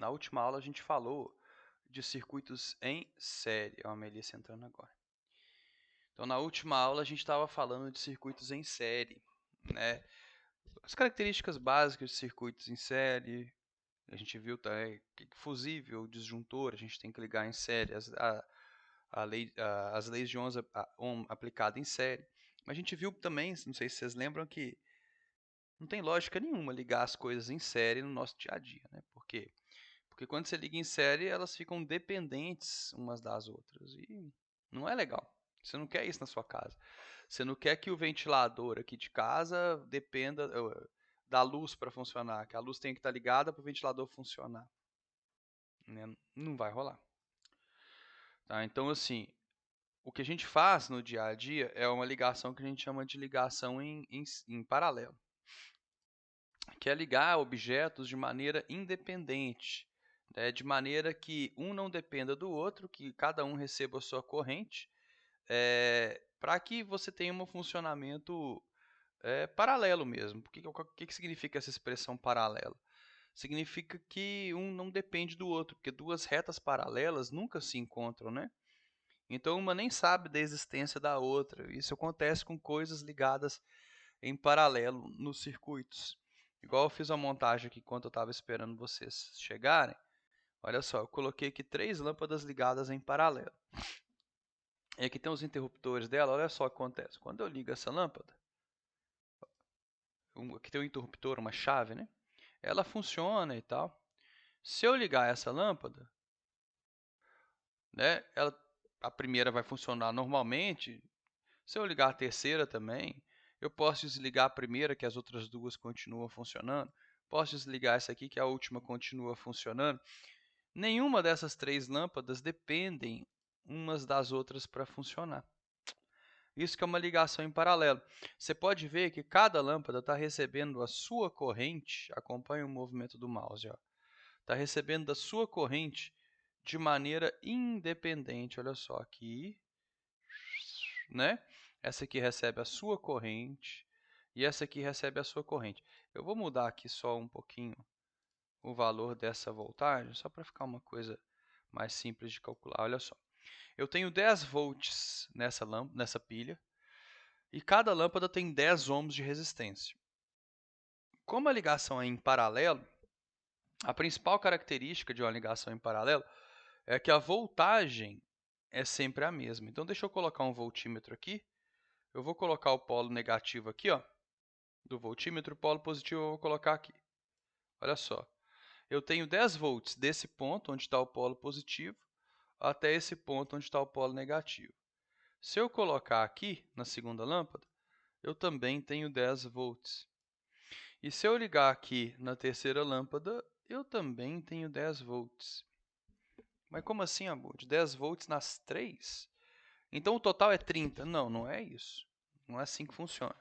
Na última aula a gente falou de circuitos em série. Ó, a Melissa entrando agora. Então, na última aula a gente estava falando de circuitos em série, né? As características básicas de circuitos em série. A gente viu também que fusível, disjuntor, a gente tem que ligar em série as leis de Ohm aplicada em série. Mas a gente viu também, não sei se vocês lembram, que não tem lógica nenhuma ligar as coisas em série no nosso dia a dia, né? Por quê? Porque quando você liga em série, elas ficam dependentes umas das outras. E não é legal. Você não quer isso na sua casa. Você não quer que o ventilador aqui de casa dependa da luz para funcionar. Que a luz tem que estar ligada para o ventilador funcionar. Né? Não vai rolar. Tá? Então, assim, o que a gente faz no dia a dia é uma ligação que a gente chama de ligação em paralelo. Que é ligar objetos de maneira independente, né, de maneira que um não dependa do outro, que cada um receba a sua corrente, para que você tenha um funcionamento paralelo mesmo. O que significa essa expressão paralelo? Significa que um não depende do outro, porque duas retas paralelas nunca se encontram, né? Então uma nem sabe da existência da outra. Isso acontece com coisas ligadas em paralelo nos circuitos. Igual eu fiz uma montagem aqui enquanto eu estava esperando vocês chegarem. Olha só, eu coloquei aqui 3 lâmpadas ligadas em paralelo. E aqui tem os interruptores dela, olha só o que acontece. Quando eu ligo essa lâmpada, aqui tem um interruptor, uma chave, né? Ela funciona e tal. Se eu ligar essa lâmpada, né, a primeira vai funcionar normalmente. Se eu ligar a terceira também, eu posso desligar a primeira, que as outras duas continuam funcionando. Posso desligar essa aqui, que a última continua funcionando. Nenhuma dessas 3 lâmpadas dependem umas das outras para funcionar. Isso que é uma ligação em paralelo. Você pode ver que cada lâmpada está recebendo a sua corrente, acompanhe o movimento do mouse, está recebendo da sua corrente de maneira independente. Olha só aqui, né? Essa aqui recebe a sua corrente e essa aqui recebe a sua corrente. Eu vou mudar aqui só um pouquinho o valor dessa voltagem, só para ficar uma coisa mais simples de calcular. Olha só, eu tenho 10 volts nessa pilha e cada lâmpada tem 10 ohms de resistência. Como a ligação é em paralelo, a principal característica de uma ligação em paralelo é que a voltagem é sempre a mesma. Então, deixa eu colocar um voltímetro aqui. Eu vou colocar o polo negativo aqui, ó, do voltímetro, o polo positivo eu vou colocar aqui. Olha só, eu tenho 10 volts desse ponto, onde está o polo positivo, até esse ponto, onde está o polo negativo. Se eu colocar aqui, na segunda lâmpada, eu também tenho 10 volts. E se eu ligar aqui na terceira lâmpada, eu também tenho 10 volts. Mas como assim, Abud? 10 volts nas 3? Então o total é 30? Não, não é isso. Não é assim que funciona.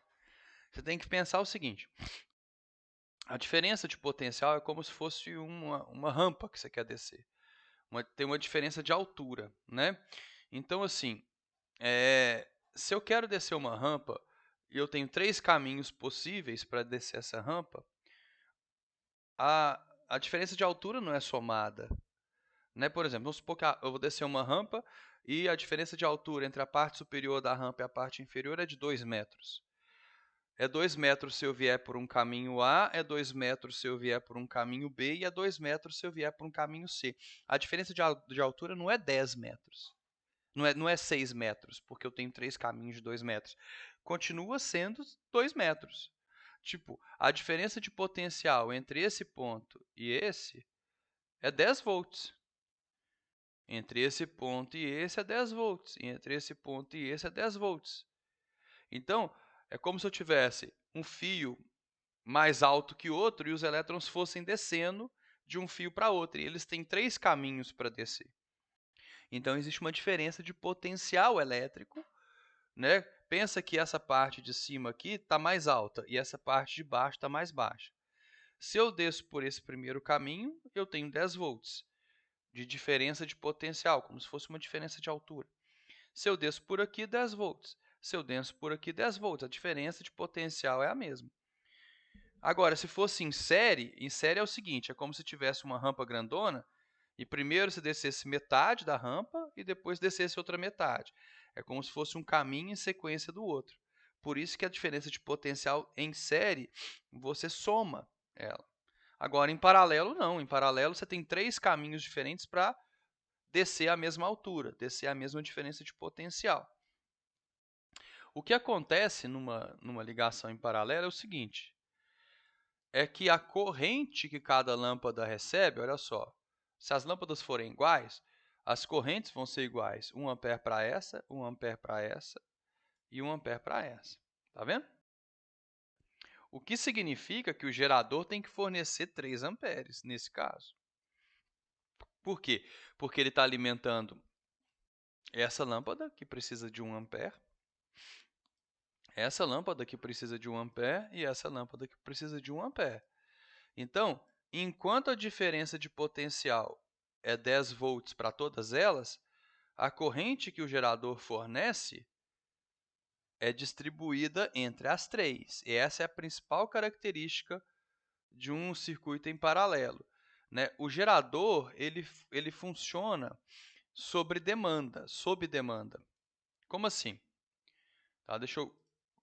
Você tem que pensar o seguinte. A diferença de potencial é como se fosse uma rampa que você quer descer. Tem uma diferença de altura, né? Então, assim, se eu quero descer uma rampa e eu tenho 3 caminhos possíveis para descer essa rampa, a diferença de altura não é somada, né? Por exemplo, vamos supor que eu vou descer uma rampa e a diferença de altura entre a parte superior da rampa e a parte inferior é de 2 metros. É 2 metros se eu vier por um caminho A, é 2 metros se eu vier por um caminho B e é 2 metros se eu vier por um caminho C. A diferença de altura não é 10 metros. Não é 6 metros, porque eu tenho 3 caminhos de 2 metros. Continua sendo 2 metros. Tipo, a diferença de potencial entre esse ponto e esse é 10 volts. Entre esse ponto e esse é 10 volts. E entre esse ponto e esse é 10 volts. Então, é como se eu tivesse um fio mais alto que outro e os elétrons fossem descendo de um fio para outro. E eles têm 3 caminhos para descer. Então, existe uma diferença de potencial elétrico, né? Pensa que essa parte de cima aqui está mais alta e essa parte de baixo está mais baixa. Se eu desço por esse primeiro caminho, eu tenho 10 volts de diferença de potencial, como se fosse uma diferença de altura. Se eu desço por aqui, 10 volts. Se eu desço por aqui, 10 volts. A diferença de potencial é a mesma. Agora, se fosse em série é o seguinte, é como se tivesse uma rampa grandona e primeiro você descesse metade da rampa e depois descesse outra metade. É como se fosse um caminho em sequência do outro. Por isso que a diferença de potencial em série, você soma ela. Agora, em paralelo, não. Em paralelo, você tem 3 caminhos diferentes para descer a mesma altura, descer a mesma diferença de potencial. O que acontece numa ligação em paralelo é o seguinte, é que a corrente que cada lâmpada recebe, olha só, se as lâmpadas forem iguais, as correntes vão ser iguais, 1 ampere para essa, 1 ampere para essa e 1 ampere para essa. Tá vendo? O que significa que o gerador tem que fornecer 3 amperes nesse caso. Por quê? Porque ele está alimentando essa lâmpada, que precisa de 1 ampere, essa lâmpada que precisa de 1 ampere e essa lâmpada que precisa de 1 ampere. Então, enquanto a diferença de potencial é 10 volts para todas elas, a corrente que o gerador fornece é distribuída entre as 3. E essa é a principal característica de um circuito em paralelo, né? O gerador ele funciona sob demanda. Como assim? Tá, deixa eu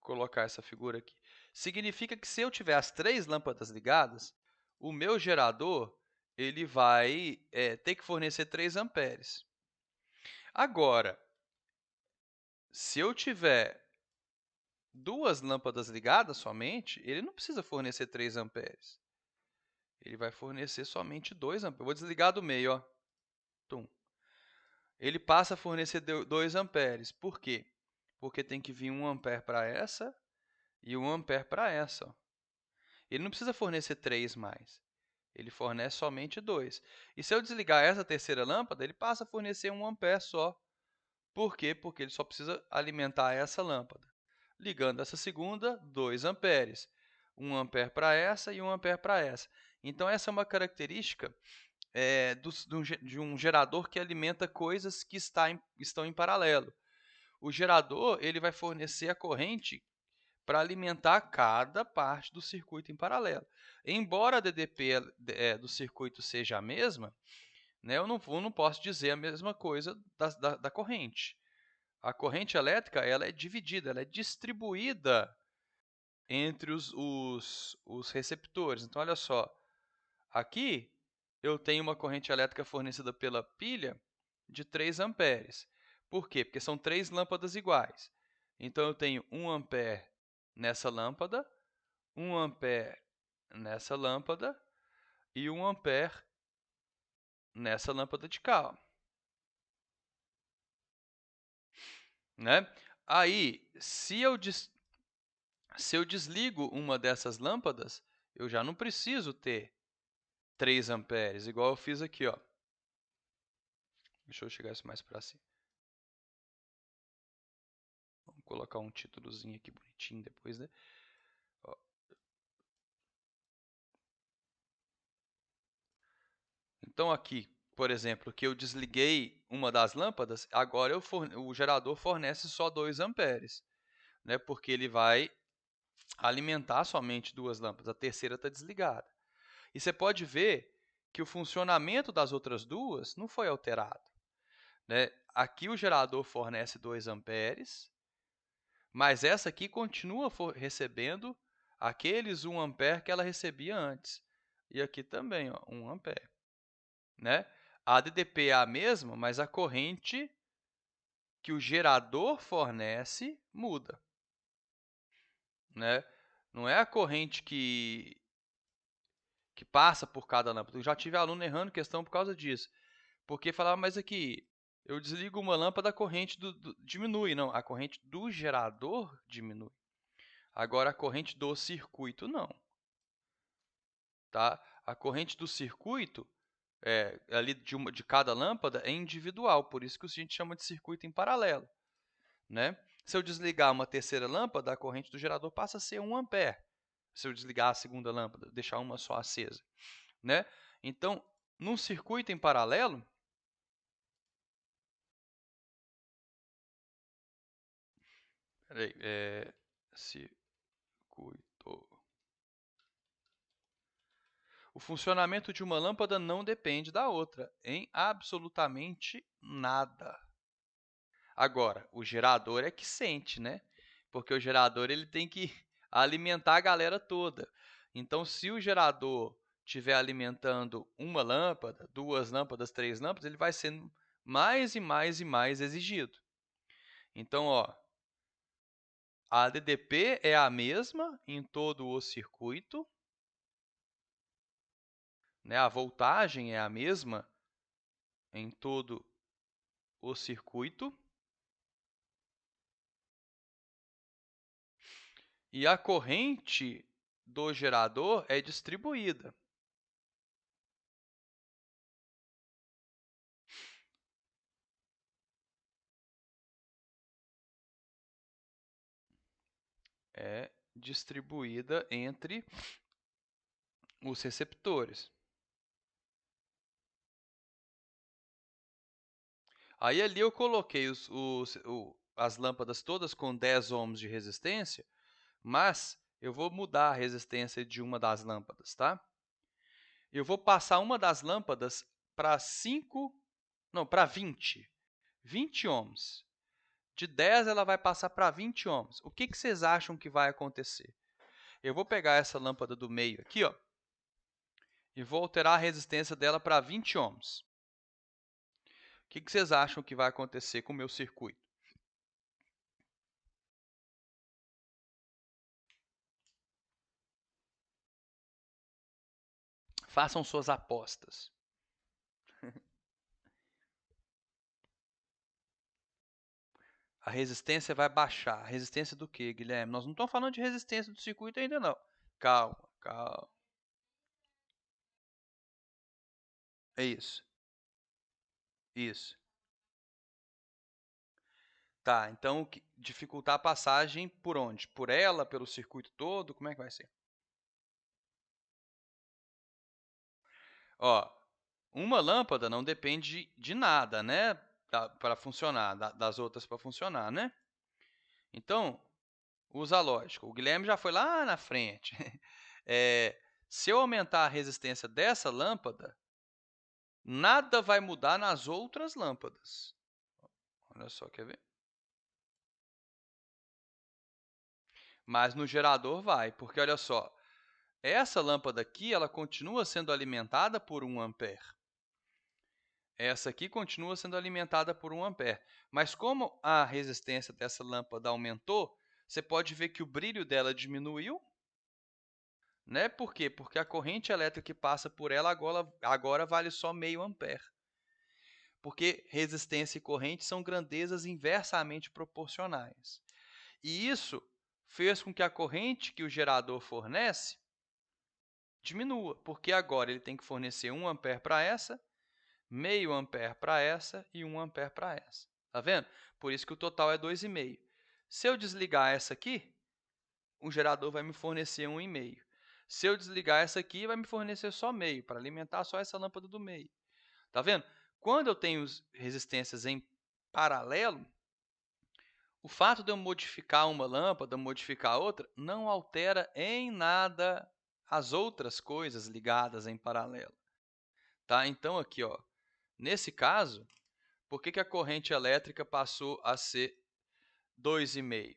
colocar essa figura aqui. Significa que se eu tiver as 3 lâmpadas ligadas, o meu gerador ele vai ter que fornecer 3 amperes. Agora, se eu tiver 2 lâmpadas ligadas somente, ele não precisa fornecer 3 amperes. Ele vai fornecer somente 2 amperes. Vou desligar do meio, ó. Tum. Ele passa a fornecer 2 amperes. Por quê? Porque tem que vir 1 ampere para essa e 1 ampere para essa. Ó. Ele não precisa fornecer 3 mais. Ele fornece somente 2. E se eu desligar essa terceira lâmpada, ele passa a fornecer 1 ampere só. Por quê? Porque ele só precisa alimentar essa lâmpada. Ligando essa segunda, 2 amperes. 1 ampere para essa e 1 ampere para essa. Então, essa é uma característica de um gerador que alimenta coisas que estão em paralelo. O gerador ele vai fornecer a corrente para alimentar cada parte do circuito em paralelo. Embora a DDP do circuito seja a mesma, né, eu não posso dizer a mesma coisa da corrente. A corrente elétrica ela é dividida, ela é distribuída entre os receptores. Então, olha só, aqui eu tenho uma corrente elétrica fornecida pela pilha de 3 amperes. Por quê? Porque são 3 lâmpadas iguais. Então, eu tenho 1 ampere nessa lâmpada, 1 ampere nessa lâmpada e 1 ampere nessa lâmpada de cá. Né? Aí, se eu desligo uma dessas lâmpadas, eu já não preciso ter 3 amperes, igual eu fiz aqui. Ó. Deixa eu chegar isso mais para cima. Vamos colocar um títulozinho aqui bonitinho depois, né? Ó. Então, aqui, por exemplo, que eu desliguei uma das lâmpadas, agora o gerador fornece só 2 amperes, né? Porque ele vai alimentar somente 2 lâmpadas, a terceira está desligada. E você pode ver que o funcionamento das outras duas não foi alterado. Né? Aqui o gerador fornece 2 amperes, mas essa aqui continua recebendo aqueles 1 ampere que ela recebia antes. E aqui também, ó, 1 ampere. Né? A DDP é a mesma, mas a corrente que o gerador fornece muda. Né? Não é a corrente que passa por cada lâmpada. Eu já tive aluno errando questão por causa disso. Porque falava, mas aqui, eu desligo uma lâmpada, a corrente diminui. Não, a corrente do gerador diminui. Agora, a corrente do circuito, não. Tá? A corrente do circuito, ali de cada lâmpada, é individual. Por isso que a gente chama de circuito em paralelo. Né? Se eu desligar uma terceira lâmpada, a corrente do gerador passa a ser 1 ampere. Se eu desligar a segunda lâmpada, deixar uma só acesa. Né? Então, num circuito em paralelo, peraí, circuito O funcionamento de uma lâmpada não depende da outra, em absolutamente nada. Agora, o gerador é que sente, né? Porque o gerador ele tem que alimentar a galera toda. Então, se o gerador estiver alimentando uma lâmpada, duas lâmpadas, três lâmpadas, ele vai sendo mais e mais e mais exigido. Então, ó, a ADDP é a mesma em todo o circuito, né? A voltagem é a mesma em todo o circuito. E a corrente do gerador é distribuída. É distribuída entre os receptores. Aí ali eu coloquei as lâmpadas todas com 10 ohms de resistência, mas eu vou mudar a resistência de uma das lâmpadas, tá? Eu vou passar uma das lâmpadas para 5, não, para 20 ohms. De 10 ela vai passar para 20 ohms. O que vocês acham que vai acontecer? Eu vou pegar essa lâmpada do meio aqui, ó, e vou alterar a resistência dela para 20 ohms. O que vocês acham que vai acontecer com o meu circuito? Façam suas apostas. A resistência vai baixar. A resistência do quê, Guilherme? Nós não estamos falando de resistência do circuito ainda não. Calma, calma. É isso. Isso. Tá, então dificultar a passagem por onde? Por ela, pelo circuito todo? Como é que vai ser? Ó, uma lâmpada não depende de nada, né? Para funcionar, das outras para funcionar, né? Então, usa a lógica. O Guilherme já foi lá na frente. Se eu aumentar a resistência dessa lâmpada, nada vai mudar nas outras lâmpadas. Olha só, quer ver? Mas no gerador vai, porque olha só, essa lâmpada aqui, ela continua sendo alimentada por 1 ampere. Essa aqui continua sendo alimentada por 1 ampere. Mas como a resistência dessa lâmpada aumentou, você pode ver que o brilho dela diminuiu, né? Por quê? Porque a corrente elétrica que passa por ela agora vale só meio ampere. Porque resistência e corrente são grandezas inversamente proporcionais. E isso fez com que a corrente que o gerador fornece diminua, porque agora ele tem que fornecer 1 ampere para essa, meio ampere para essa e 1 ampere para essa. Tá vendo? Por isso que o total é 2,5. Se eu desligar essa aqui, o gerador vai me fornecer 1,5. Se eu desligar essa aqui, vai me fornecer só meio, para alimentar só essa lâmpada do meio. Tá vendo? Quando eu tenho resistências em paralelo, o fato de eu modificar uma lâmpada, modificar outra, não altera em nada as outras coisas ligadas em paralelo. Tá? Então, aqui, ó, nesse caso, por que a corrente elétrica passou a ser 2,5?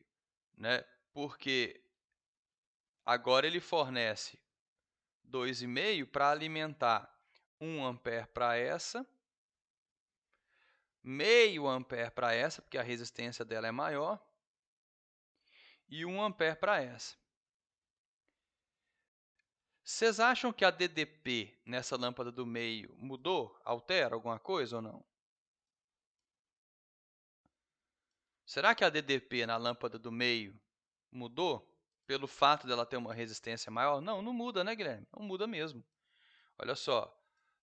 Né? Porque agora ele fornece 2,5 para alimentar 1 ampere para essa, meio ampere para essa, porque a resistência dela é maior, e 1 ampere para essa. Vocês acham que a DDP nessa lâmpada do meio mudou? Altera alguma coisa ou não? Será que a DDP na lâmpada do meio mudou pelo fato dela ter uma resistência maior? Não, não muda, né, Guilherme? Não muda mesmo. Olha só,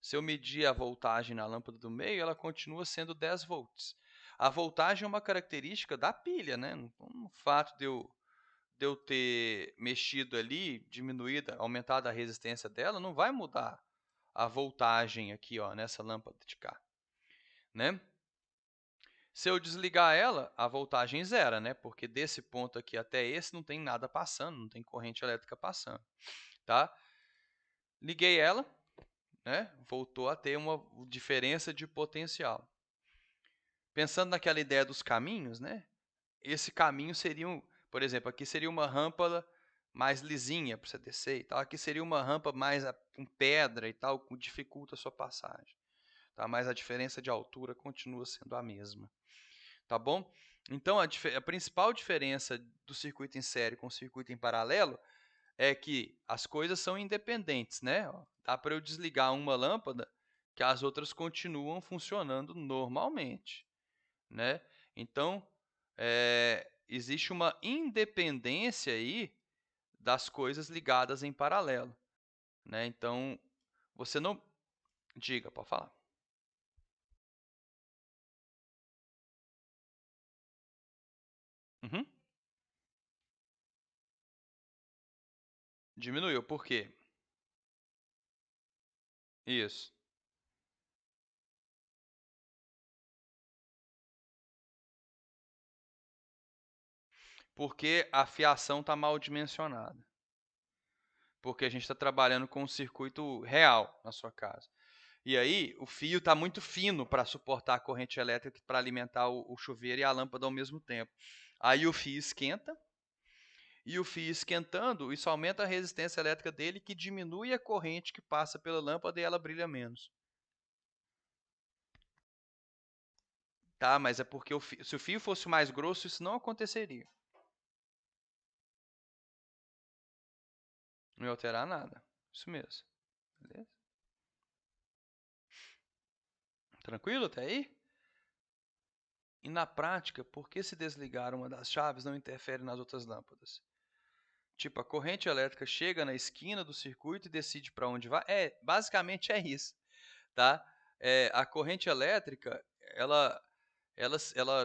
se eu medir a voltagem na lâmpada do meio, ela continua sendo 10 volts. A voltagem é uma característica da pilha, né? O fato de eu ter mexido ali, diminuído, aumentado a resistência dela, não vai mudar a voltagem aqui, ó, nessa lâmpada de cá, né? Se eu desligar ela, a voltagem zera, né? Porque desse ponto aqui até esse não tem nada passando, não tem corrente elétrica passando, tá? Liguei ela, né? Voltou a ter uma diferença de potencial. Pensando naquela ideia dos caminhos, né? Esse caminho seria, por exemplo, aqui seria uma rampa mais lisinha para você descer e tal. Aqui seria uma rampa mais com pedra e tal, que dificulta a sua passagem. Tá? Mas a diferença de altura continua sendo a mesma. Tá bom? Então, a principal diferença do circuito em série com o circuito em paralelo é que as coisas são independentes, né? Dá para eu desligar uma lâmpada que as outras continuam funcionando normalmente, né? Então, existe uma independência aí das coisas ligadas em paralelo, né? Então, você não... Diga, pode falar. Uhum. Diminuiu, por quê? Isso. Porque a fiação está mal dimensionada. Porque a gente está trabalhando com um circuito real na sua casa. E aí, o fio está muito fino para suportar a corrente elétrica para alimentar o chuveiro e a lâmpada ao mesmo tempo. Aí o fio esquenta, e o fio esquentando, isso aumenta a resistência elétrica dele, que diminui a corrente que passa pela lâmpada e ela brilha menos. Tá? Mas é porque se o fio fosse mais grosso, isso não aconteceria. Não ia alterar nada. Isso mesmo. Beleza? Tranquilo até aí? E na prática, por que se desligar uma das chaves não interfere nas outras lâmpadas? Tipo, a corrente elétrica chega na esquina do circuito e decide para onde vai. Basicamente é isso, tá? A corrente elétrica,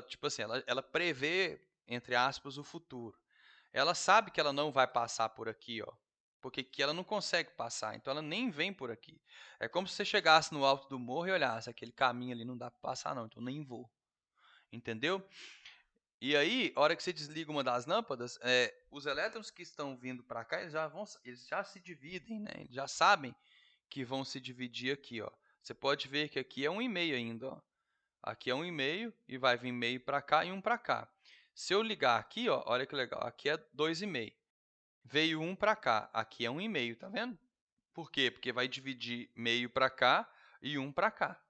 tipo assim, ela prevê, entre aspas, o futuro. Ela sabe que ela não vai passar por aqui, ó, porque aqui ela não consegue passar, então ela nem vem por aqui. É como se você chegasse no alto do morro e olhasse, aquele caminho ali não dá para passar não, então nem vou. Entendeu? E aí, a hora que você desliga uma das lâmpadas, os elétrons que estão vindo para cá, eles já se dividem, né? Eles já sabem que vão se dividir aqui, ó. Você pode ver que aqui é 1,5 ainda, ó. Aqui é 1,5 e vai vir meio para cá e um para cá. Se eu ligar aqui, ó, olha que legal, aqui é 2,5. Veio um para cá, aqui é 1,5, tá vendo? Por quê? Porque vai dividir meio para cá e um para cá.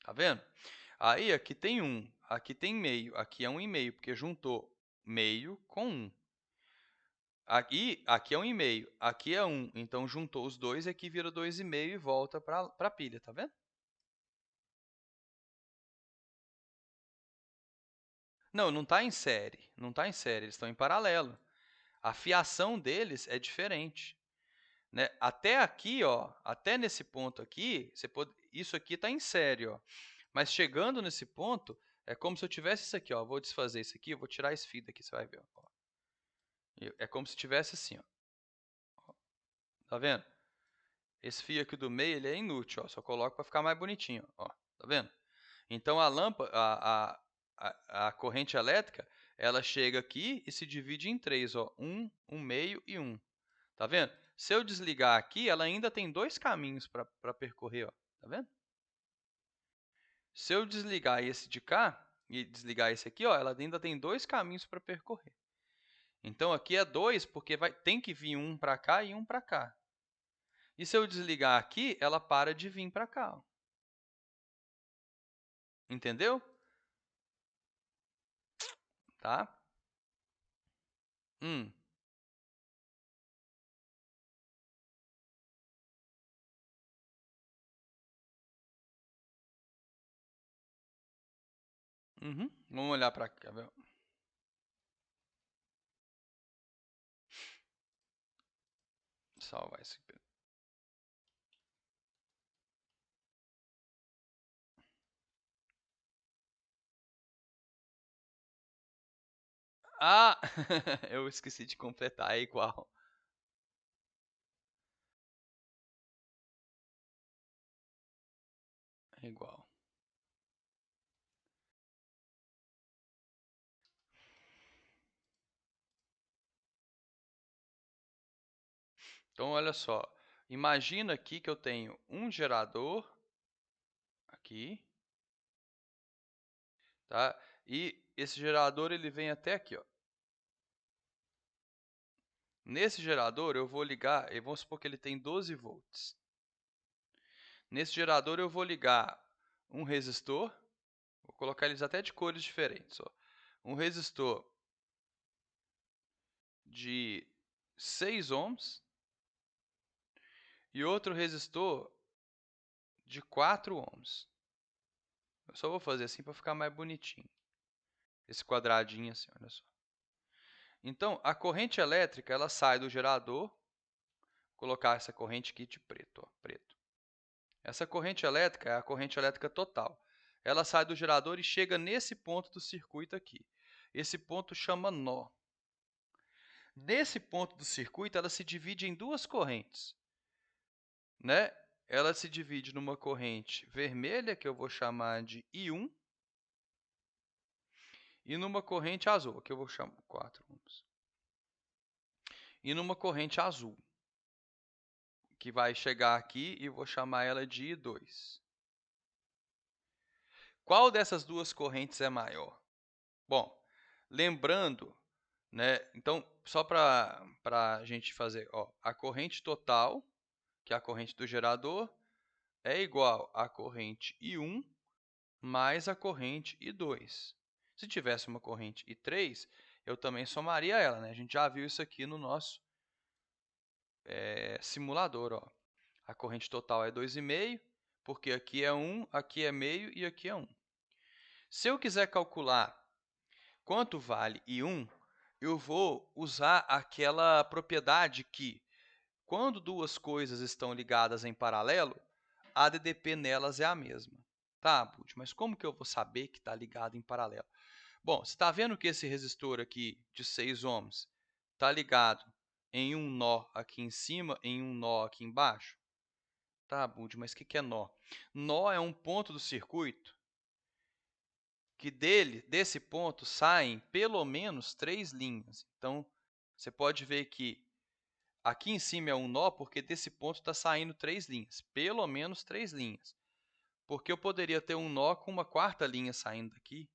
Tá vendo? Aí aqui tem 1, aqui tem meio, aqui é 1,5, porque juntou meio com 1. Aqui é 1,5, aqui é 1, então juntou os dois e aqui vira 2,5 e volta para a pilha, tá vendo? Não, não está em série, não está em série, eles estão em paralelo. A fiação deles é diferente, né? Até aqui, ó, até nesse ponto aqui, isso aqui está em série, ó. Mas chegando nesse ponto, é como se eu tivesse isso aqui, ó. Vou desfazer isso aqui, eu vou tirar esse fio daqui, você vai ver, ó. É como se tivesse assim, ó. Tá vendo? Esse fio aqui do meio, ele é inútil, ó. Só coloco para ficar mais bonitinho, ó. Tá vendo? Então a lâmpada, a corrente elétrica, ela chega aqui e se divide em três, ó. Um meio e um. Tá vendo? Se eu desligar aqui, ela ainda tem dois caminhos para percorrer, ó. Tá vendo? Se eu desligar esse de cá e desligar esse aqui, ó, ela ainda tem dois caminhos para percorrer. Então aqui é 2 porque tem que vir um para cá e um para cá. E se eu desligar aqui, ela para de vir para cá. Ó. Entendeu? Tá? Hum. Uhum. Vamos olhar para cá. Salvar esse. Ah, eu esqueci de completar. É igual. É igual. Então, olha só. Imagina aqui que eu tenho um gerador aqui, tá? E esse gerador ele vem até aqui, ó. Nesse gerador eu vou ligar, e vamos supor que ele tem 12 volts. Nesse gerador eu vou ligar um resistor, vou colocar eles até de cores diferentes, ó. Um resistor de 6 ohms e outro resistor de 4 ohms. Eu só vou fazer assim para ficar mais bonitinho. Esse quadradinho assim, olha só. Então, a corrente elétrica, ela sai do gerador, vou colocar essa corrente aqui de preto, ó, preto. Essa corrente elétrica é a corrente elétrica total. Ela sai do gerador e chega nesse ponto do circuito aqui. Esse ponto chama nó. Nesse ponto do circuito, ela se divide em duas correntes, né? Ela se divide numa corrente vermelha, que eu vou chamar de I1, e numa corrente azul, que eu vou chamar 4 ohms. E numa corrente azul, que vai chegar aqui e vou chamar ela de I2. Qual dessas duas correntes é maior? Bom, lembrando, né? Então, só para a gente fazer, ó, a corrente total, que é a corrente do gerador, é igual à corrente I1 mais a corrente I2. Se tivesse uma corrente I3, eu também somaria ela, né? A gente já viu isso aqui no nosso simulador, ó. A corrente total é 2,5, porque aqui é 1, aqui é meio e aqui é 1. Se eu quiser calcular quanto vale I1, eu vou usar aquela propriedade que, quando duas coisas estão ligadas em paralelo, a ADDP nelas é a mesma. Tá, Bud, mas como que eu vou saber que está ligado em paralelo? Bom, você está vendo que esse resistor aqui de 6 ohms está ligado em um nó aqui em cima, em um nó aqui embaixo? Tá, Bud, mas o que é nó? Nó é um ponto do circuito que desse ponto saem pelo menos 3 linhas. Então, você pode ver que aqui em cima é um nó porque desse ponto está saindo 3 linhas, pelo menos 3 linhas. Porque eu poderia ter um nó com uma quarta linha saindo daqui,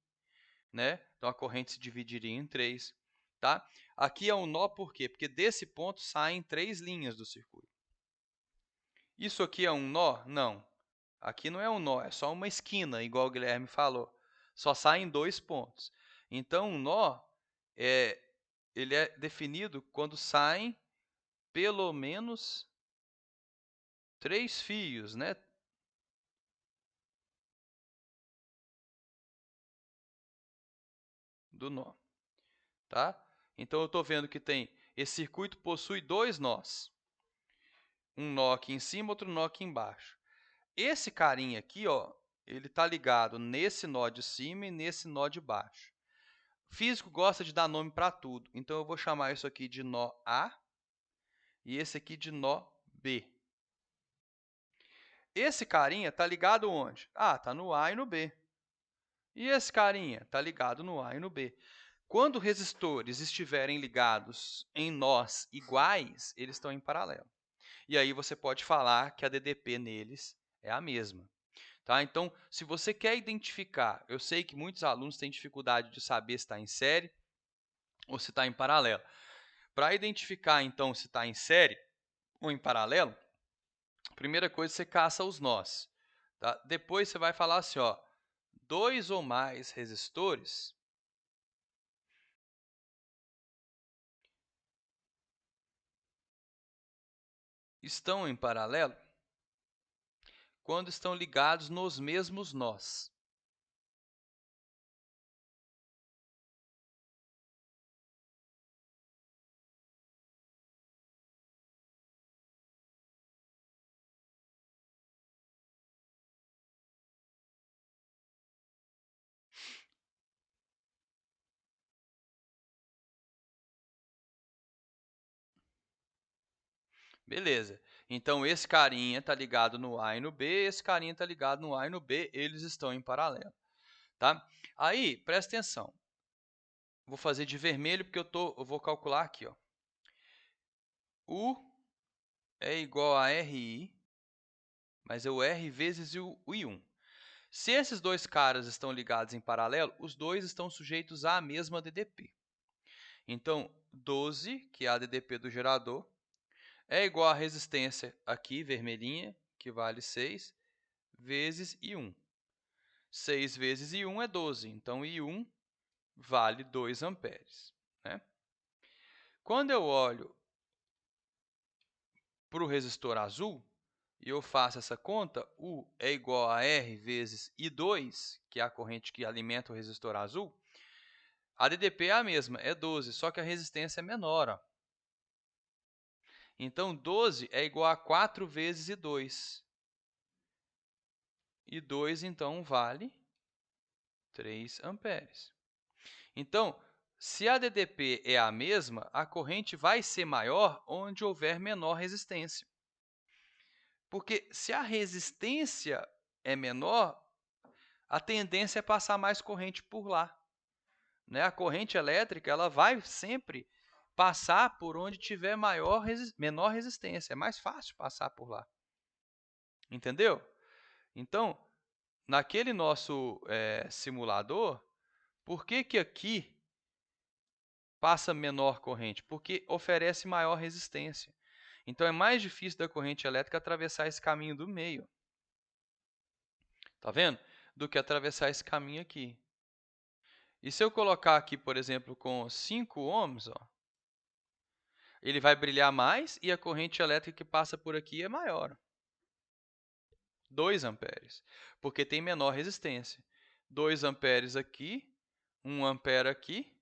né? Então a corrente se dividiria em 3, tá? Aqui é um nó por quê? Porque desse ponto saem 3 linhas do circuito. Isso aqui é um nó? Não. Aqui não é um nó, é só uma esquina, igual o Guilherme falou. Só saem 2 pontos. Então, um nó ele é definido quando saem pelo menos 3 fios, né? Do nó, tá? Então, eu estou vendo que esse circuito possui 2 nós. Um nó aqui em cima, outro nó aqui embaixo. Esse carinha aqui, ó, ele está ligado nesse nó de cima e nesse nó de baixo. O físico gosta de dar nome para tudo, então eu vou chamar isso aqui de nó A e esse aqui de nó B. Esse carinha está ligado onde? Ah, está no A e no B. E esse carinha está ligado no A e no B. Quando resistores estiverem ligados em nós iguais, eles estão em paralelo. E aí você pode falar que a DDP neles é a mesma. Tá? Então, se você quer identificar, eu sei que muitos alunos têm dificuldade de saber se está em série ou se está em paralelo. Para identificar, então, se está em série ou em paralelo, a primeira coisa, você caça os nós. Tá? Depois você vai falar assim, ó, 2 ou mais resistores estão em paralelo quando estão ligados nos mesmos nós. Beleza. Então, esse carinha está ligado no A e no B, esse carinha está ligado no A e no B, eles estão em paralelo. Tá? Aí, presta atenção. Vou fazer de vermelho porque eu vou calcular aqui, ó. O é igual a RI, mas é o R vezes o I1. Se esses dois caras estão ligados em paralelo, os dois estão sujeitos à mesma DDP. Então, 12, que é a DDP do gerador, é igual à resistência aqui, vermelhinha, que vale 6, vezes I1. 6 vezes I1 é 12, então I1 vale 2 amperes. Né? Quando eu olho para o resistor azul, e eu faço essa conta, U é igual a R vezes I2, que é a corrente que alimenta o resistor azul, a DDP é a mesma, é 12, só que a resistência é menor. Ó. Então, 12 é igual a 4 vezes I2. I2, então, vale 3 amperes. Então, se a DDP é a mesma, a corrente vai ser maior onde houver menor resistência. Porque se a resistência é menor, a tendência é passar mais corrente por lá. Né? A corrente elétrica ela vai sempre passar por onde tiver menor resistência. É mais fácil passar por lá. Entendeu? Então, naquele nosso simulador, por que aqui passa menor corrente? Porque oferece maior resistência. Então, é mais difícil da corrente elétrica atravessar esse caminho do meio. Tá vendo? Do que atravessar esse caminho aqui. E se eu colocar aqui, por exemplo, com 5 ohms, ó, ele vai brilhar mais e a corrente elétrica que passa por aqui é maior. 2 amperes, porque tem menor resistência. 2 amperes aqui, 1 ampere aqui,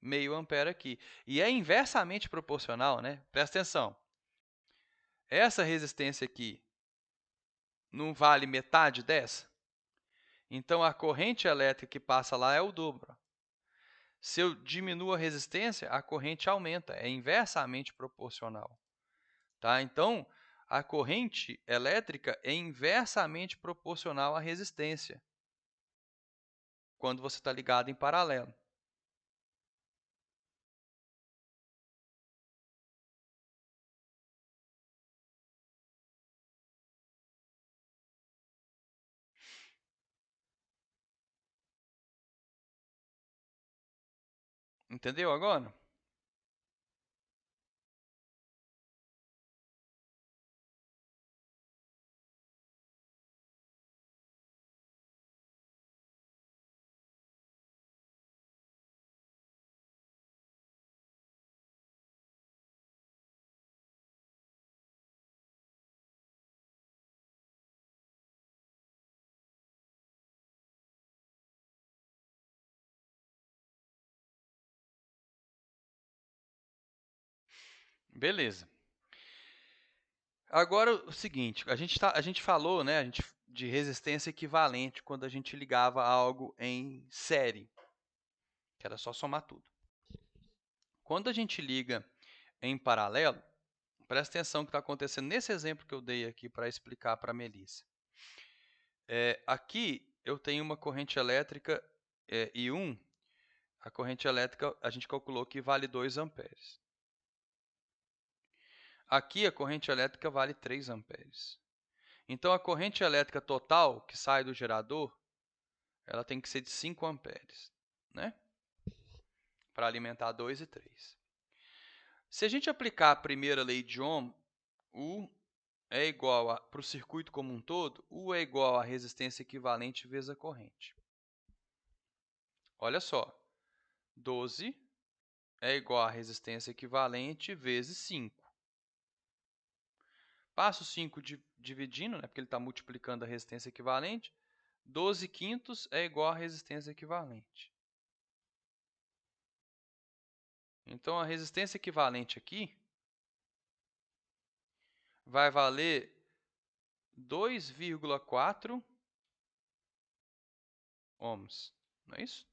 meio ampere aqui. E é inversamente proporcional, né? Presta atenção. Essa resistência aqui não vale metade dessa? Então, a corrente elétrica que passa lá é o dobro. Se eu diminuo a resistência, a corrente aumenta. É inversamente proporcional. Tá? Então, a corrente elétrica é inversamente proporcional à resistência quando você está ligado em paralelo. Entendeu agora? Beleza. Agora o seguinte, a gente falou, né, de resistência equivalente quando a gente ligava algo em série, que era só somar tudo. Quando a gente liga em paralelo, presta atenção no que está acontecendo nesse exemplo que eu dei aqui para explicar para a Melissa. Aqui eu tenho uma corrente elétrica I1, a corrente elétrica a gente calculou que vale 2 amperes. Aqui a corrente elétrica vale 3 amperes. Então, a corrente elétrica total que sai do gerador, ela tem que ser de 5 amperes, né? Para alimentar 2 e 3. Se a gente aplicar a primeira lei de Ohm, U é igual para o circuito como um todo, U é igual à resistência equivalente vezes a corrente. Olha só, 12 é igual à resistência equivalente vezes 5. Passo 5 dividindo, né, porque ele está multiplicando a resistência equivalente. 12 quintos é igual à resistência equivalente. Então, a resistência equivalente aqui vai valer 2,4 ohms. Não é isso?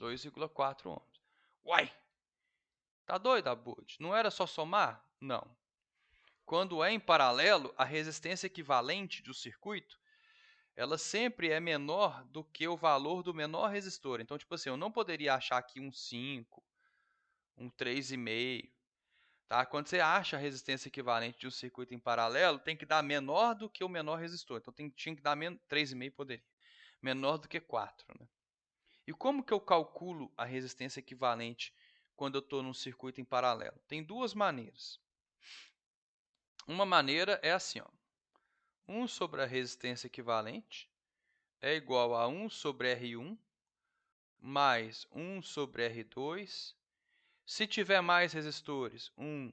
2,4 ohms. Uai! Tá doido, Abud? Não era só somar? Não. Quando é em paralelo, a resistência equivalente do circuito, ela sempre é menor do que o valor do menor resistor. Então, tipo assim, eu não poderia achar aqui um 5, um 3,5. Tá? Quando você acha a resistência equivalente de um circuito em paralelo, tem que dar menor do que o menor resistor. Então tinha que dar 3,5 poderia. Menor do que 4. Né? E como que eu calculo a resistência equivalente quando eu estou num circuito em paralelo? Tem duas maneiras. Uma maneira é assim, ó. 1 sobre a resistência equivalente é igual a 1 sobre R1 mais 1 sobre R2. Se tiver mais resistores, 1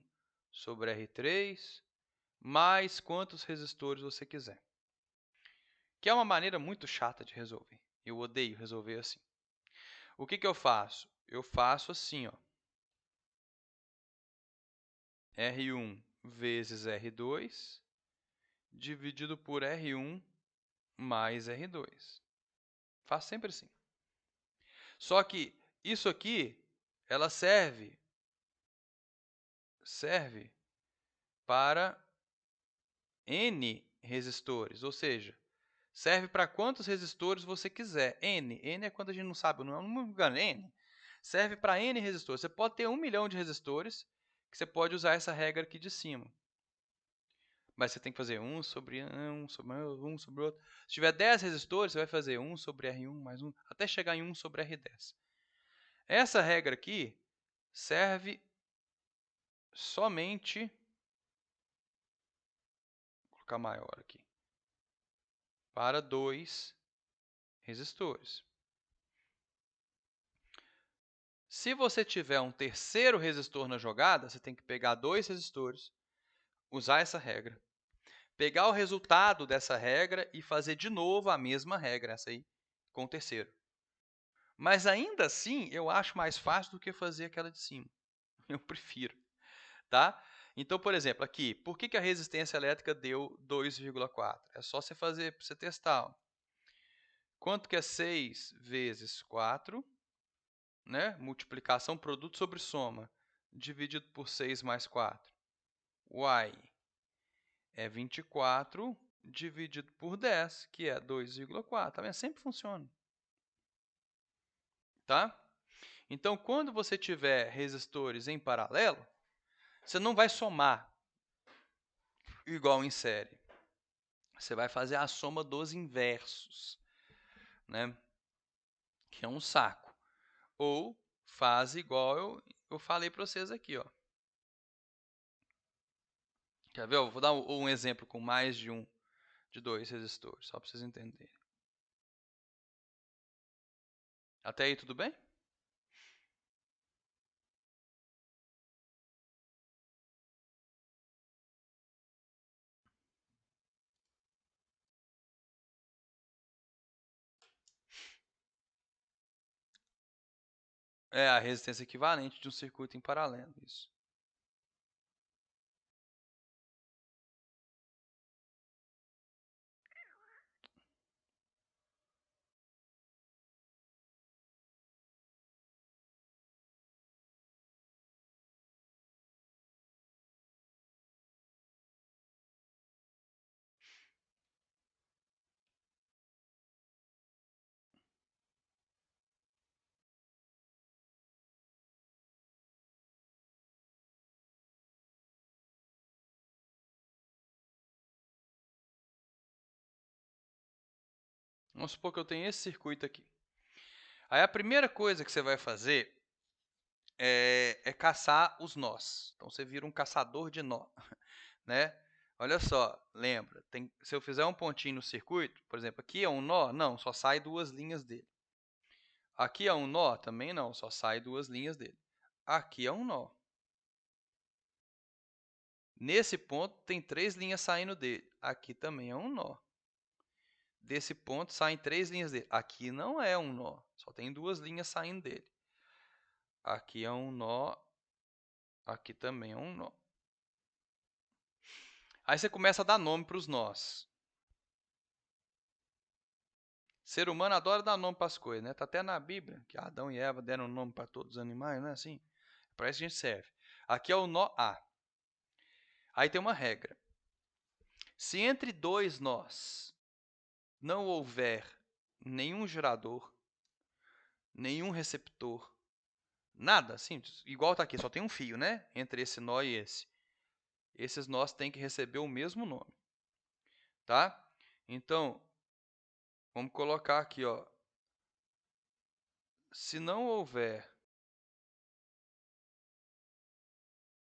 sobre R3, mais quantos resistores você quiser. Que é uma maneira muito chata de resolver. Eu odeio resolver assim. O que eu faço? Eu faço assim, ó. R1 vezes R2 dividido por R1 mais R2. Faço sempre assim. Só que isso aqui, ela serve para N resistores, ou seja, serve para quantos resistores você quiser. N é quando a gente não sabe, não me engano, N. Serve para N resistores. Você pode ter 1 milhão de resistores, que você pode usar essa regra aqui de cima. Mas você tem que fazer 1 sobre 1 sobre 1 sobre outro. Se tiver 10 resistores, você vai fazer 1 sobre R1 mais 1, até chegar em 1 sobre R10. Essa regra aqui serve somente, vou colocar maior aqui, para 2 resistores. Se você tiver um terceiro resistor na jogada, você tem que pegar 2 resistores, usar essa regra, pegar o resultado dessa regra e fazer de novo a mesma regra, essa aí, com o terceiro. Mas ainda assim, eu acho mais fácil do que fazer aquela de cima. Eu prefiro, tá? Então, por exemplo, aqui, por que a resistência elétrica deu 2,4? É só você fazer, para você testar. Ó. Quanto que é 6 vezes 4? Né? Multiplicação produto sobre soma, dividido por 6 mais 4. Y é 24 dividido por 10, que é 2,4. Tá vendo? Sempre funciona. Tá? Então, quando você tiver resistores em paralelo, você não vai somar igual em série. Você vai fazer a soma dos inversos, né? Que é um saco. Ou faz igual eu falei para vocês aqui, ó. Quer ver? Eu vou dar um exemplo com mais de 2 resistores, só para vocês entenderem. Até aí tudo bem? É a resistência equivalente de um circuito em paralelo, isso. Vamos supor que eu tenho esse circuito aqui. Aí a primeira coisa que você vai fazer é caçar os nós. Então você vira um caçador de nó, né? Olha só, lembra, se eu fizer um pontinho no circuito, por exemplo, aqui é um nó, não, só sai 2 linhas dele. Aqui é um nó, também não, só sai 2 linhas dele. Aqui é um nó. Nesse ponto tem 3 linhas saindo dele. Aqui também é um nó. Desse ponto saem 3 linhas dele. Aqui não é um nó, só tem 2 linhas saindo dele. Aqui é um nó, aqui também é um nó. Aí você começa a dar nome para os nós. Ser humano adora dar nome para as coisas, né? Tá até na Bíblia que Adão e Eva deram nome para todos os animais, não é assim? Para isso a gente serve. Aqui é o nó A. Aí tem uma regra. Se entre 2 nós não houver nenhum gerador, nenhum receptor, Nada, simples. Igual tá aqui, só tem um fio, né? Entre esse nó e esse. Esses nós têm que receber o mesmo nome, tá? Então, vamos colocar aqui, ó. Se não houver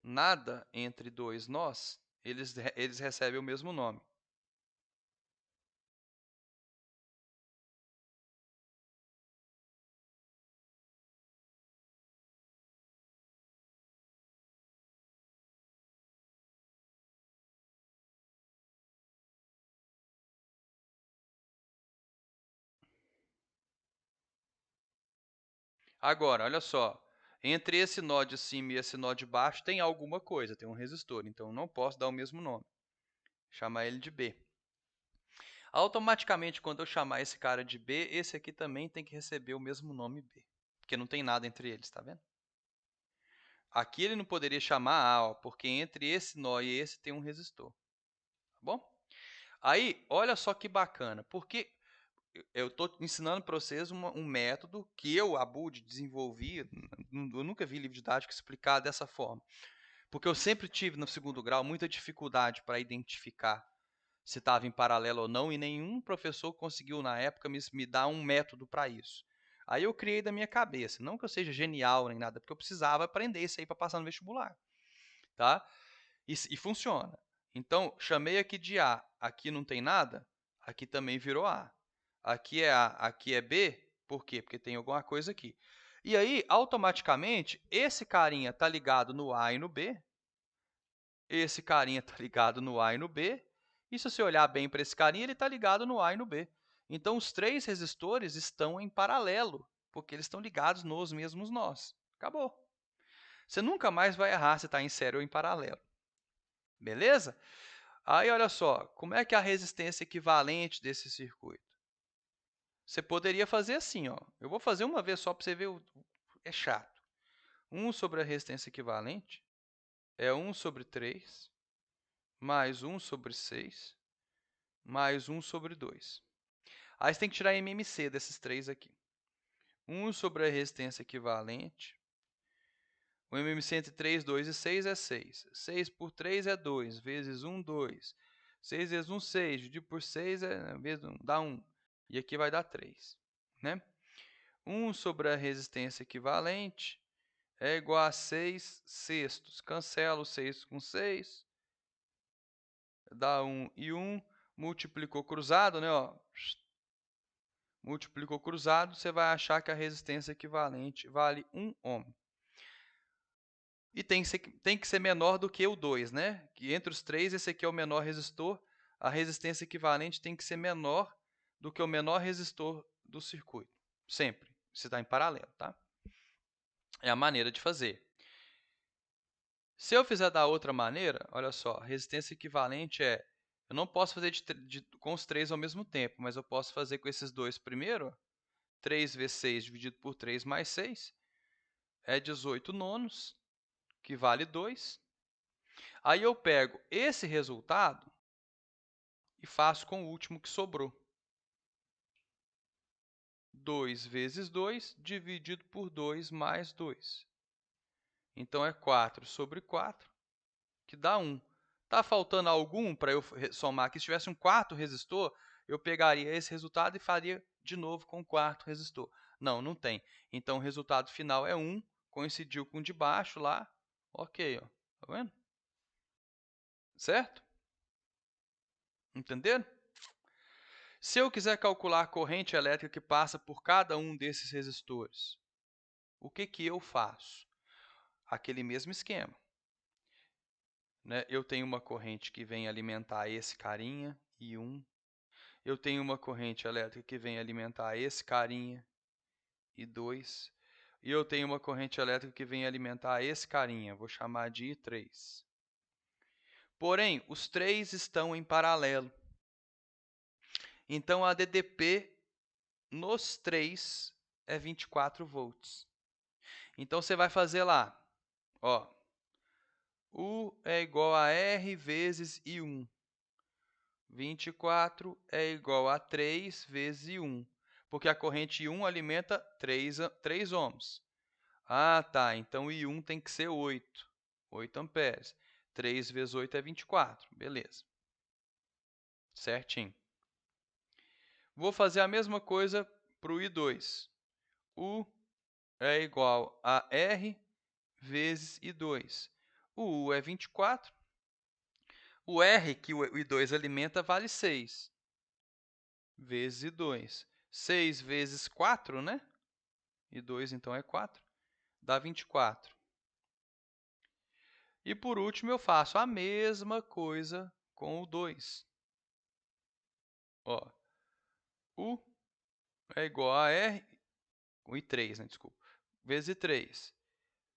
nada entre dois nós, eles recebem o mesmo nome. Agora, olha só. Entre esse nó de cima e esse nó de baixo tem alguma coisa, tem um resistor. Então, eu não posso dar o mesmo nome. Chamar ele de B. Automaticamente, quando eu chamar esse cara de B, esse aqui também tem que receber o mesmo nome B. Porque não tem nada entre eles, tá vendo? Aqui ele não poderia chamar A, ó, porque entre esse nó e esse tem um resistor. Tá bom? Aí, olha só que bacana. Porque eu estou ensinando para vocês um método que eu, Abud, desenvolvi. Eu nunca vi livro didático explicar dessa forma. Porque eu sempre tive, no segundo grau, muita dificuldade para identificar se estava em paralelo ou não, e nenhum professor conseguiu, na época, me dar um método para isso. Aí eu criei da minha cabeça. Não que eu seja genial nem nada, porque eu precisava aprender isso aí para passar no vestibular. Tá? E funciona. Então, chamei aqui de A. Aqui não tem nada, aqui também virou A. Aqui é A, aqui é B. Por quê? Porque tem alguma coisa aqui. E aí, automaticamente, esse carinha está ligado no A e no B. Esse carinha está ligado no A e no B. E se você olhar bem para esse carinha, ele está ligado no A e no B. Então, os três resistores estão em paralelo, porque eles estão ligados nos mesmos nós. Acabou. Você nunca mais vai errar se está em série ou em paralelo. Beleza? Aí, olha só, como é que é a resistência equivalente desse circuito? Você poderia fazer assim, ó. Eu vou fazer uma vez só para você ver, é chato. 1 sobre a resistência equivalente é 1 sobre 3, mais 1 sobre 6, mais 1 sobre 2. Aí você tem que tirar MMC desses três aqui. 1 sobre a resistência equivalente. O MMC entre 3, 2 e 6 é 6. 6 por 3 é 2, vezes 1, 2. 6 vezes 1, 6. Dividido por 6 dá 1. E aqui vai dar 3. Né? 1 sobre a resistência equivalente é igual a 6 sextos. Cancela o 6 com 6. Dá 1 e 1. Multiplicou cruzado, né? Ó. Multiplicou cruzado, você vai achar que a resistência equivalente vale 1 ohm. E tem que ser menor do que o 2, né? Que entre os três, esse aqui é o menor resistor. A resistência equivalente tem que ser menor do que o menor resistor do circuito. Sempre. Se está em paralelo, tá? É a maneira de fazer. Se eu fizer da outra maneira, olha só, resistência equivalente é... Eu não posso fazer com os três ao mesmo tempo, mas eu posso fazer com esses dois primeiro. 3 vezes 6 dividido por 3 mais 6 é 18 nonos, que vale 2. Aí eu pego esse resultado e faço com o último que sobrou. 2 vezes 2 dividido por 2 mais 2. Então, é 4 sobre 4, que dá 1. Está faltando algum para eu somar aqui? Se tivesse um quarto resistor, eu pegaria esse resultado e faria de novo com o quarto resistor. Não, não tem. Então, o resultado final é 1, coincidiu com o de baixo lá. Ok, ó. Tá vendo? Certo? Entenderam? Se eu quiser calcular a corrente elétrica que passa por cada um desses resistores, o que eu faço? Aquele mesmo esquema. Né? Eu tenho uma corrente que vem alimentar esse carinha, I1. Eu tenho uma corrente elétrica que vem alimentar esse carinha, I2. E eu tenho uma corrente elétrica que vem alimentar esse carinha, vou chamar de I3. Porém, os três estão em paralelo. Então, a DDP nos três é 24 volts. Então, você vai fazer lá, ó, U é igual a R vezes I1. 24 é igual a 3 vezes I1, porque a corrente I1 alimenta 3 ohms. Ah, tá. Então I1 tem que ser 8. 8 amperes. 3 vezes 8 é 24. Beleza. Certinho. Vou fazer a mesma coisa para o I2. U é igual a R vezes I2. O U é 24. O R que o I2 alimenta vale 6. Vezes I2. 6 vezes 4, né? I2, então, é 4. Dá 24. E, por último, eu faço a mesma coisa com o 2. Ó, U é igual a R, com I3, né? Desculpa. Vezes I3.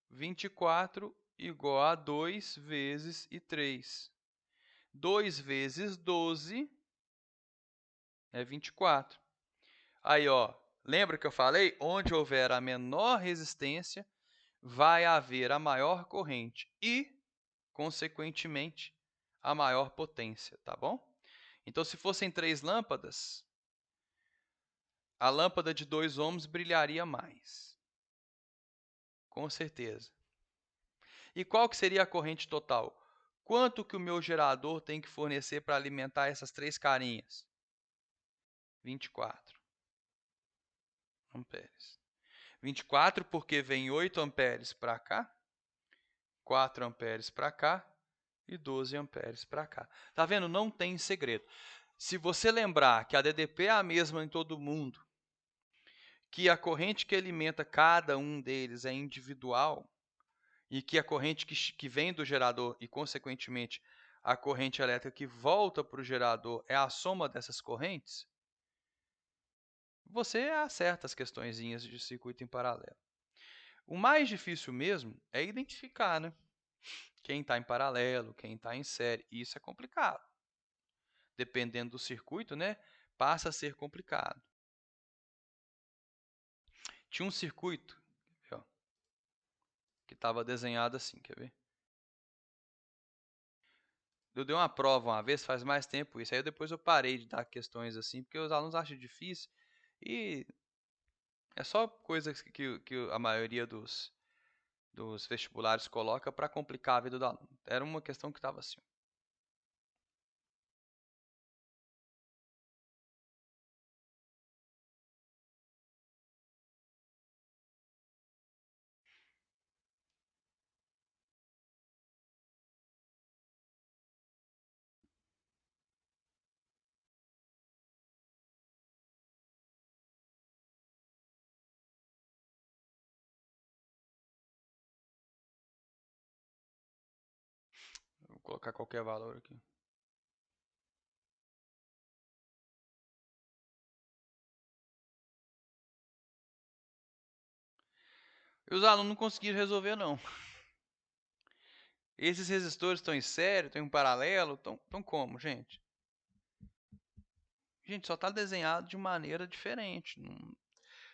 24 igual a 2 vezes I3. 2 vezes 12 é 24. Aí, ó, lembra que eu falei? Onde houver a menor resistência, vai haver a maior corrente e, consequentemente, a maior potência, tá bom? Então, se fossem 3 lâmpadas, a lâmpada de 2 ohms brilharia mais. Com certeza. E qual que seria a corrente total? Quanto que o meu gerador tem que fornecer para alimentar essas 3 carinhas? 24 amperes. 24 porque vem 8 amperes para cá, 4 amperes para cá e 12 amperes para cá. Tá vendo? Não tem segredo. Se você lembrar que a DDP é a mesma em todo mundo, que a corrente que alimenta cada um deles é individual, e que a corrente que vem do gerador e, consequentemente, a corrente elétrica que volta para o gerador é a soma dessas correntes, você acerta as questõezinhas de circuito em paralelo. O mais difícil mesmo é identificar, né? Quem está em paralelo, quem está em série. E isso é complicado. Dependendo do circuito, né? Passa a ser complicado. Tinha um circuito que estava desenhado assim, quer ver? Eu dei uma prova uma vez, faz mais tempo isso. Aí depois eu parei de dar questões assim, porque os alunos acham difícil. E é só coisas que a maioria dos vestibulares coloca para complicar a vida do aluno. Era uma questão que estava assim. Vou colocar qualquer valor aqui. E os alunos não conseguiram resolver, não. Esses resistores estão em série, estão em paralelo, estão como, gente? Gente, só está desenhado de maneira diferente.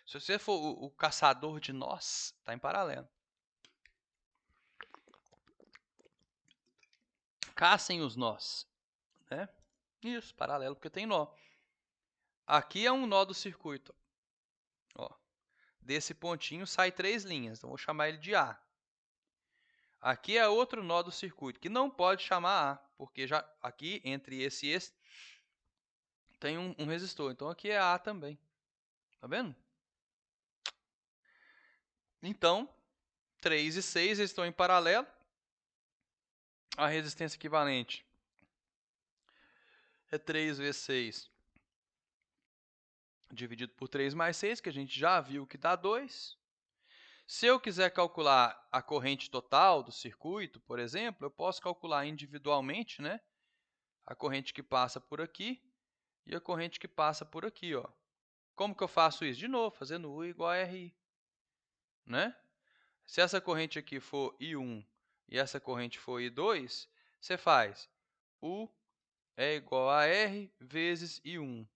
Se você for o caçador de nós, está em paralelo. Caçem os nós, né? Isso, paralelo, porque tem nó. Aqui é um nó do circuito. Ó, desse pontinho sai 3 linhas, então vou chamar ele de A. Aqui é outro nó do circuito, que não pode chamar A, porque já aqui, entre esse e esse, tem um resistor. Então aqui é A também. Tá vendo? Então, 3 e 6 estão em paralelo. A resistência equivalente é 3 vezes 6 dividido por 3 mais 6, que a gente já viu que dá 2. Se eu quiser calcular a corrente total do circuito, por exemplo, eu posso calcular individualmente, né, a corrente que passa por aqui e a corrente que passa por aqui. Ó. Como que eu faço isso? De novo, fazendo U igual a RI. Né? Se essa corrente aqui for I1 e essa corrente for I2, você faz U é igual a R vezes I1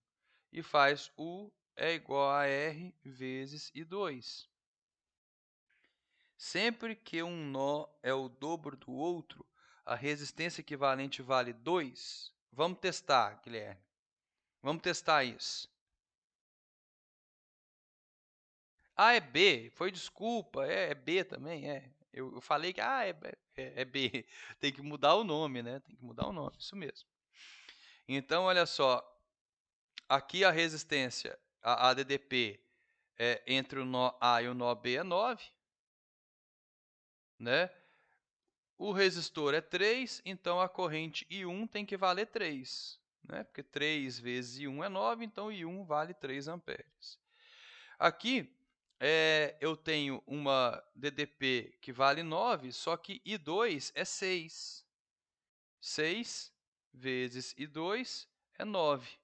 e faz U é igual a R vezes I2. Sempre que um nó é o dobro do outro, a resistência equivalente vale 2. Vamos testar, Guilherme. Vamos testar isso. Ah, é B. Foi desculpa. É B também, é. Eu falei que é B. Tem que mudar o nome, né? Tem que mudar o nome, isso mesmo. Então, olha só. Aqui a resistência, a DDP, entre o nó A e o nó B é 9, né? O resistor é 3, então a corrente I1 tem que valer 3, né? Porque 3 vezes I1 é 9, então I1 vale 3 amperes. Aqui eu tenho uma DDP que vale 9, só que I2 é 6. 6 vezes I2 é 9.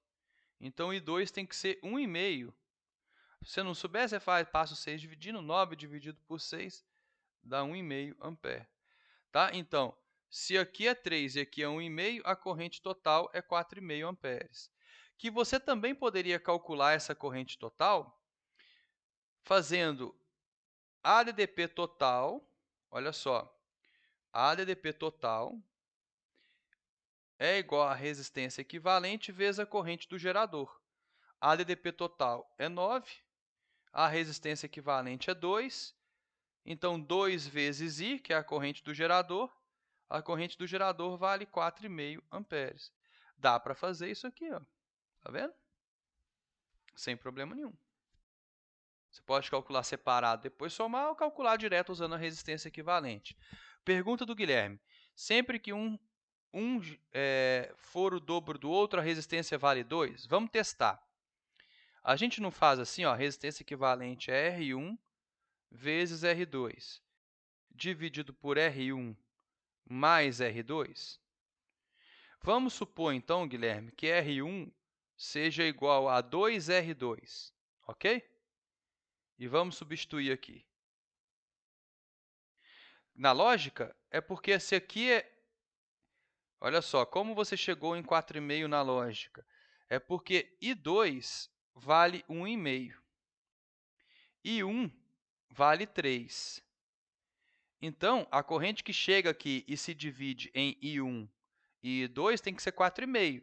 Então, I2 tem que ser 1,5. Se você não souber, você passa o 6 dividindo, 9 dividido por 6 dá 1,5 ampere. Tá? Então, se aqui é 3 e aqui é 1,5, a corrente total é 4,5 amperes. Que você também poderia calcular essa corrente total fazendo a ADDP total, olha só, a ADDP total é igual à resistência equivalente vezes a corrente do gerador. A ADDP total é 9, a resistência equivalente é 2, então 2 vezes I, que é a corrente do gerador vale 4,5 amperes. Dá para fazer isso aqui, ó. Tá vendo? Sem problema nenhum. Você pode calcular separado, depois somar ou calcular direto usando a resistência equivalente. Pergunta do Guilherme. Sempre que um for o dobro do outro, a resistência vale 2? Vamos testar. A gente não faz assim, ó, a resistência equivalente é R1 vezes R2, dividido por R1 mais R2? Vamos supor, então, Guilherme, que R1 seja igual a 2R2, ok? E vamos substituir aqui. Na lógica, é porque esse aqui é... Olha só, como você chegou em 4,5 na lógica? É porque I2 vale 1,5. I1 vale 3. Então, a corrente que chega aqui e se divide em I1 e I2 tem que ser 4,5.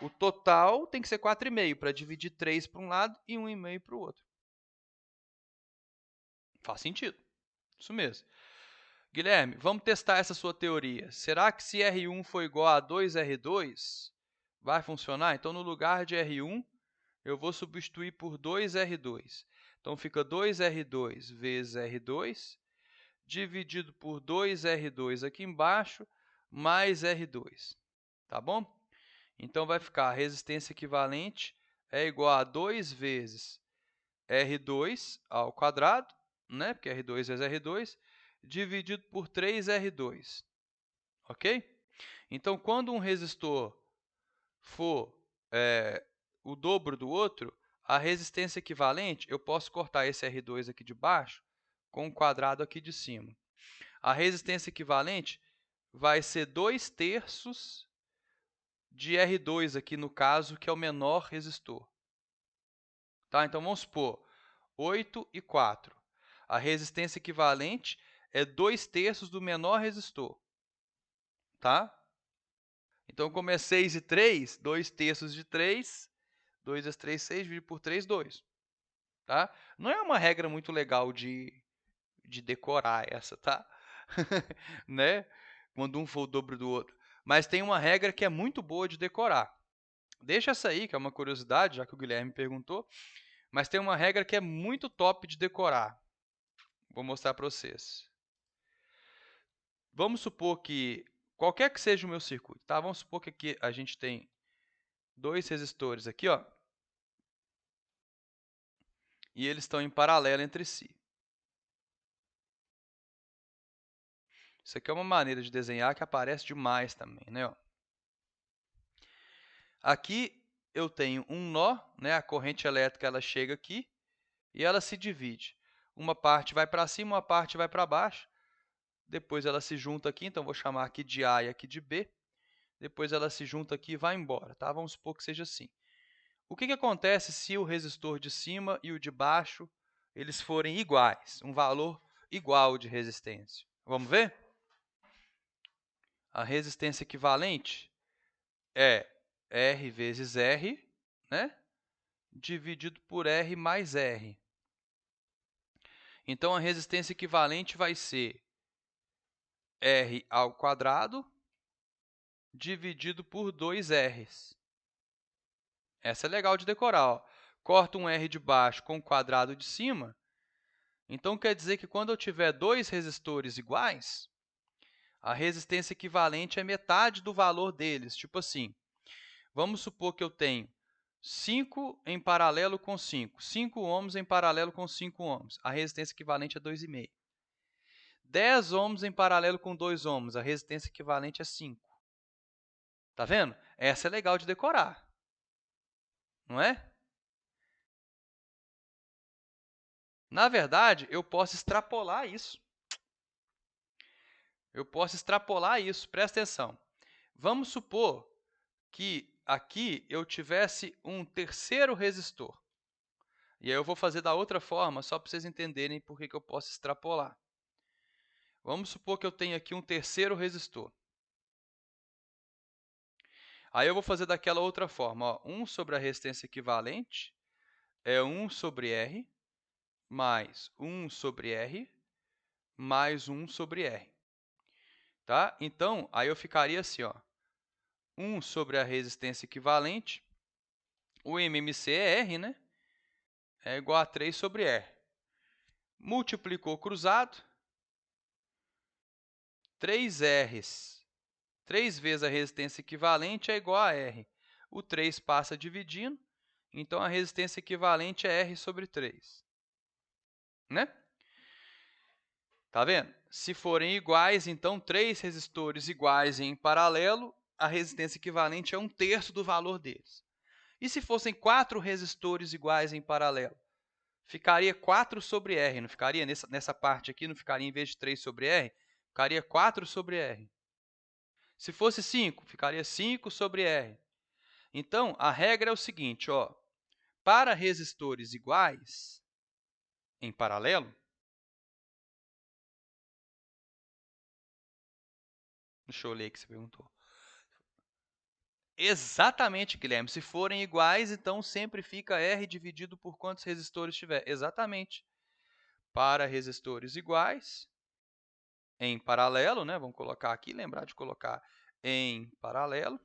O total tem que ser 4,5 para dividir 3 para um lado e 1,5 para o outro. Faz sentido. Isso mesmo. Guilherme, vamos testar essa sua teoria. Será que se R1 for igual a 2R2, vai funcionar? Então, no lugar de R1, eu vou substituir por 2R2. Então, fica 2R2 vezes R2, dividido por 2R2 aqui embaixo, mais R2. Tá bom? Então, vai ficar a resistência equivalente é igual a 2 vezes R2 ao quadrado, né? Porque R2 vezes R2, dividido por 3R2. Ok? Então, quando um resistor for o dobro do outro, a resistência equivalente, eu posso cortar esse R2 aqui de baixo com o quadrado aqui de cima. A resistência equivalente vai ser 2/3 de R2 aqui no caso, que é o menor resistor. Tá? Então, vamos supor, 8 e 4. A resistência equivalente é 2/3 do menor resistor. Tá? Então, como é 6 e 3, 2/3 de 3, 2 vezes 3, 6, dividido por 3, 2. Tá? Não é uma regra muito legal de decorar essa, tá? Né? Quando um for o dobro do outro. Mas tem uma regra que é muito boa de decorar. Deixa essa aí, que é uma curiosidade, já que o Guilherme perguntou. Mas tem uma regra que é muito top de decorar. Vou mostrar para vocês. Vamos supor que, qualquer que seja o meu circuito, tá? Vamos supor que aqui a gente tem 2 resistores aqui, ó. E eles estão em paralelo entre si. Isso aqui é uma maneira de desenhar que aparece demais também, né? Ó. Aqui eu tenho um nó, né? A corrente elétrica ela chega aqui e ela se divide. Uma parte vai para cima, uma parte vai para baixo. Depois ela se junta aqui, então vou chamar aqui de A e aqui de B. Depois ela se junta aqui e vai embora, tá? Vamos supor que seja assim. O que acontece se o resistor de cima e o de baixo eles forem iguais, um valor igual de resistência? Vamos ver? A resistência equivalente é R vezes R, né? Dividido por R mais R. Então, a resistência equivalente vai ser R ao quadrado dividido por 2Rs. Essa é legal de decorar. Ó. Corto um R de baixo com o quadrado de cima. Então, quer dizer que quando eu tiver dois resistores iguais, a resistência equivalente é metade do valor deles. Tipo assim, vamos supor que eu tenho 5 em paralelo com 5. 5 ohms em paralelo com 5 ohms. A resistência equivalente é 2,5. 10 ohms em paralelo com 2 ohms. A resistência equivalente é 5. Tá vendo? Essa é legal de decorar. Não é? Na verdade, eu posso extrapolar isso. Presta atenção. Vamos supor que aqui eu tivesse um terceiro resistor. E aí eu vou fazer da outra forma, só para vocês entenderem por que eu posso extrapolar. Vamos supor que eu tenho aqui um terceiro resistor. Aí eu vou fazer daquela outra forma. Ó, 1 sobre a resistência equivalente é 1 sobre R, mais 1 sobre R, mais 1 sobre R. Tá? Então, aí eu ficaria assim, ó, 1 sobre a resistência equivalente, o MMC é R, né? É igual a 3 sobre R. Multiplicou cruzado, 3Rs. 3 vezes a resistência equivalente é igual a R. O 3 passa dividindo, então a resistência equivalente é R sobre 3. Né? Tá vendo? Se forem iguais, então 3 resistores iguais em paralelo, a resistência equivalente é 1/3 do valor deles. E se fossem 4 resistores iguais em paralelo? Ficaria 4 sobre R, não ficaria? Nessa parte aqui, não ficaria em vez de 3 sobre R? Ficaria 4 sobre R. Se fosse 5, ficaria 5 sobre R. Então, a regra é o seguinte, ó, para resistores iguais em paralelo, deixa eu ler o que você perguntou. Exatamente, Guilherme. Se forem iguais, então sempre fica R dividido por quantos resistores tiver. Exatamente. Para resistores iguais, em paralelo, né? Vamos colocar aqui, lembrar de colocar em paralelo.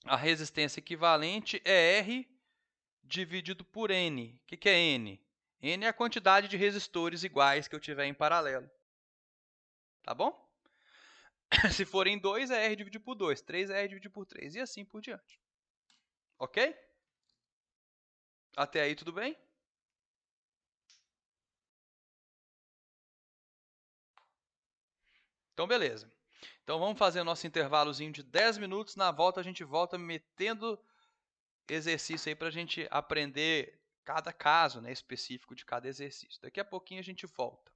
A resistência equivalente é R dividido por N. O que é N? N é a quantidade de resistores iguais que eu tiver em paralelo. Tá bom? Se forem 2, é R dividido por 2. 3 é R dividido por 3. E assim por diante. Ok? Até aí, tudo bem? Então, beleza. Então, vamos fazer o nosso intervalozinho de 10 minutos. Na volta, a gente volta metendo exercício aí para a gente aprender cada caso, né, específico de cada exercício. Daqui a pouquinho a gente volta.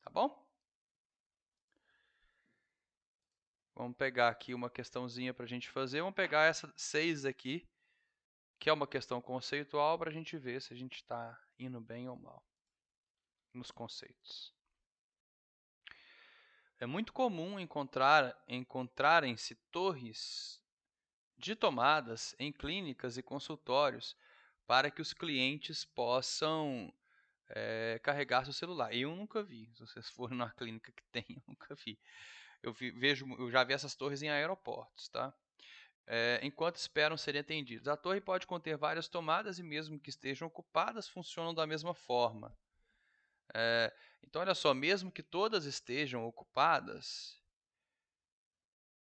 Tá bom? Vamos pegar aqui uma questãozinha para a gente fazer. Vamos pegar essa 6 aqui, que é uma questão conceitual, para a gente ver se a gente está indo bem ou mal nos conceitos. É muito comum encontrarem-se torres de tomadas em clínicas e consultórios para que os clientes possam carregar seu celular. Eu nunca vi. Se vocês forem numa clínica que tem, eu nunca vi. Eu já vi essas torres em aeroportos, tá? Enquanto esperam serem atendidos. A torre pode conter várias tomadas e mesmo que estejam ocupadas, funcionam da mesma forma. Então, olha só, mesmo que todas estejam ocupadas,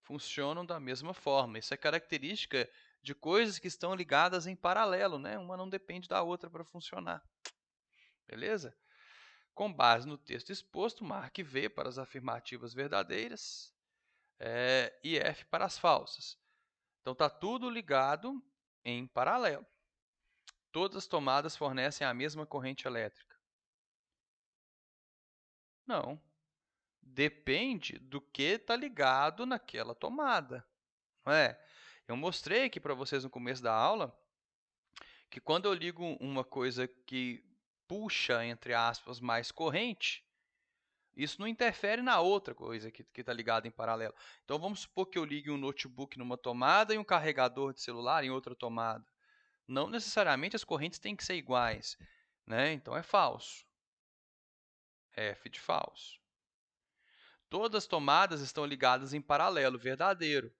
funcionam da mesma forma. Isso é característica de coisas que estão ligadas em paralelo, né? Uma não depende da outra para funcionar. Beleza? Com base no texto exposto, marque V para as afirmativas verdadeiras e F para as falsas. Então, está tudo ligado em paralelo. Todas as tomadas fornecem a mesma corrente elétrica. Não. Depende do que está ligado naquela tomada. Não é? Eu mostrei aqui para vocês no começo da aula que quando eu ligo uma coisa que puxa, entre aspas, mais corrente, isso não interfere na outra coisa que está ligada em paralelo. Então, vamos supor que eu ligue um notebook numa tomada e um carregador de celular em outra tomada. Não necessariamente as correntes têm que ser iguais, né? Então é falso. F de falso. Todas as tomadas estão ligadas em paralelo, verdadeiro.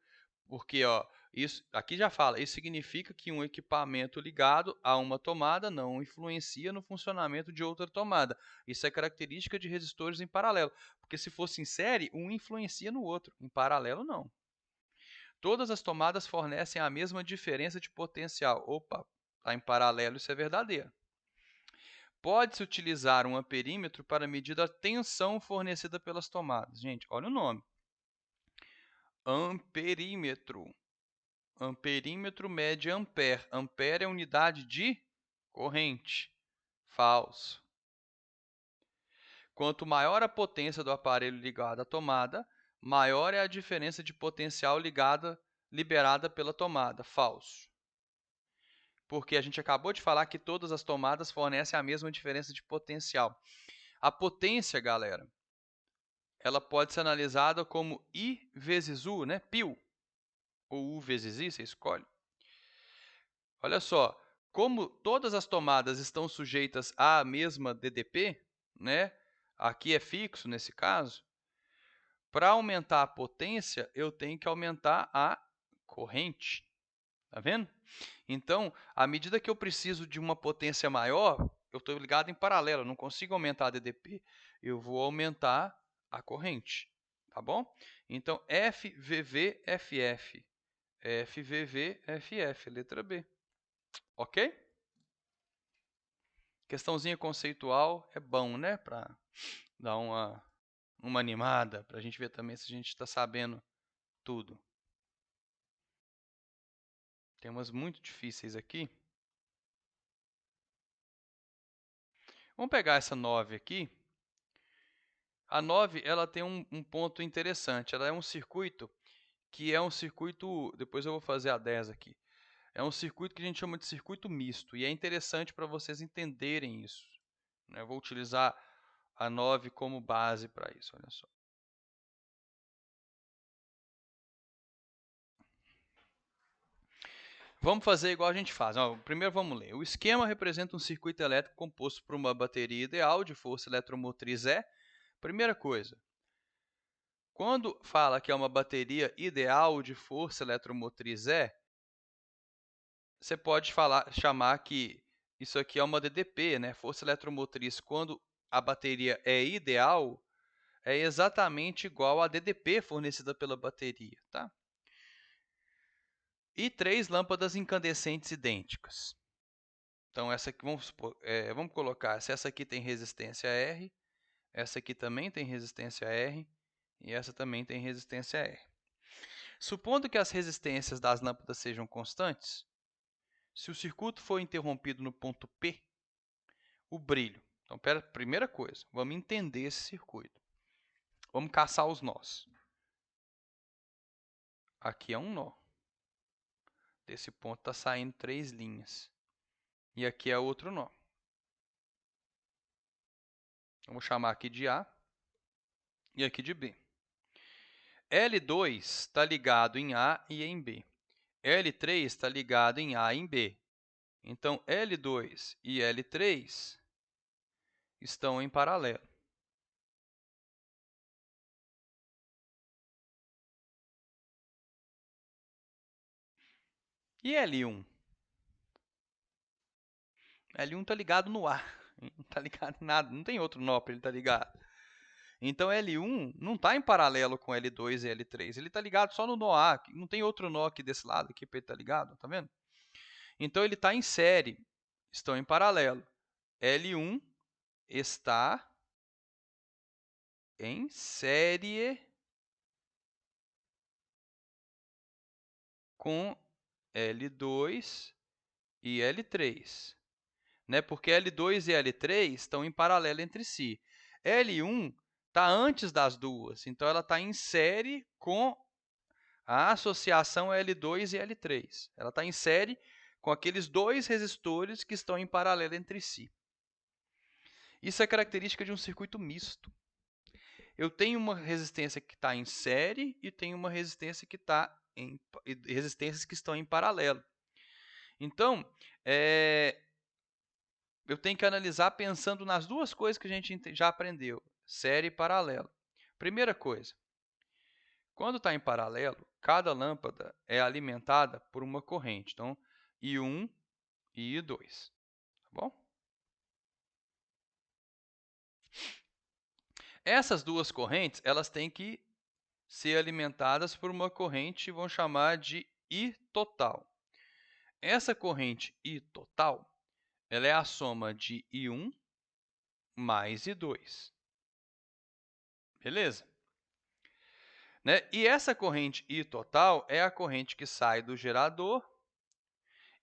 Porque, ó, isso aqui já fala, isso significa que um equipamento ligado a uma tomada não influencia no funcionamento de outra tomada. Isso é característica de resistores em paralelo, porque se fosse em série, um influencia no outro, em paralelo não. Todas as tomadas fornecem a mesma diferença de potencial. Opa, está em paralelo, isso é verdadeiro. Pode-se utilizar um amperímetro para medir a tensão fornecida pelas tomadas. Gente, olha o nome. Amperímetro. Amperímetro mede ampere. Ampere é unidade de corrente. Falso. Quanto maior a potência do aparelho ligado à tomada, maior é a diferença de potencial liberada pela tomada. Falso. Porque a gente acabou de falar que todas as tomadas fornecem a mesma diferença de potencial. A potência, galera, ela pode ser analisada como I vezes U, né? Π, ou U vezes I, você escolhe. Olha só, como todas as tomadas estão sujeitas à mesma DDP, né? Aqui é fixo nesse caso. Para aumentar a potência, eu tenho que aumentar a corrente. Tá vendo? Então, à medida que eu preciso de uma potência maior, eu estou ligado em paralelo, eu não consigo aumentar a DDP. Eu vou aumentar a corrente, tá bom? Então, FVV-FF. FVV-FF, letra B. Ok? Questãozinha conceitual é bom, né? Para dar uma animada, para a gente ver também se a gente está sabendo tudo. Tem umas muito difíceis aqui. Vamos pegar essa 9 aqui. A 9 ela tem um ponto interessante. Ela é um circuito que é um circuito... Depois eu vou fazer a 10 aqui. É um circuito que a gente chama de circuito misto. E é interessante para vocês entenderem isso. Eu vou utilizar a 9 como base para isso. Olha só. Vamos fazer igual a gente faz. Ó, primeiro vamos ler. O esquema representa um circuito elétrico composto por uma bateria ideal de força eletromotriz E. Primeira coisa, quando fala que é uma bateria ideal de força eletromotriz E, você pode chamar que isso aqui é uma DDP, né? Força eletromotriz, quando a bateria é ideal, é exatamente igual à DDP fornecida pela bateria, tá? E 3 lâmpadas incandescentes idênticas. Então, essa aqui, vamos colocar, se essa aqui tem resistência R, essa aqui também tem resistência R, e essa também tem resistência R. Supondo que as resistências das lâmpadas sejam constantes, se o circuito for interrompido no ponto P, o brilho. Então, primeira coisa, vamos entender esse circuito. Vamos caçar os nós. Aqui é um nó. Desse ponto está saindo 3 linhas. E aqui é outro nó. Vamos chamar aqui de A e aqui de B. L2 está ligado em A e em B. L3 está ligado em A e em B. Então, L2 e L3 estão em paralelo. E L1? L1 está ligado no A. Não está ligado em nada. Não tem outro nó para ele estar ligado. Então, L1 não está em paralelo com L2 e L3. Ele está ligado só no nó A. Não tem outro nó aqui desse lado aqui para ele estar ligado. Tá vendo? Então, ele está em série. Estão em paralelo. L1 está em série com L2 e L3. Né? Porque L2 e L3 estão em paralelo entre si. L1 está antes das duas, então ela está em série com a associação L2 e L3. Ela está em série com aqueles dois resistores que estão em paralelo entre si. Isso é característica de um circuito misto. Eu tenho uma resistência que está em série e tenho uma resistência que está em resistências que estão em paralelo. Então, eu tenho que analisar pensando nas duas coisas que a gente já aprendeu, série e paralelo. Primeira coisa, quando está em paralelo, cada lâmpada é alimentada por uma corrente. Então, I1 e I2, tá bom? Essas duas correntes, elas têm que ser alimentadas por uma corrente, vamos chamar de I total. Essa corrente I total, ela é a soma de I1 mais I2. Beleza? Né? E essa corrente I total é a corrente que sai do gerador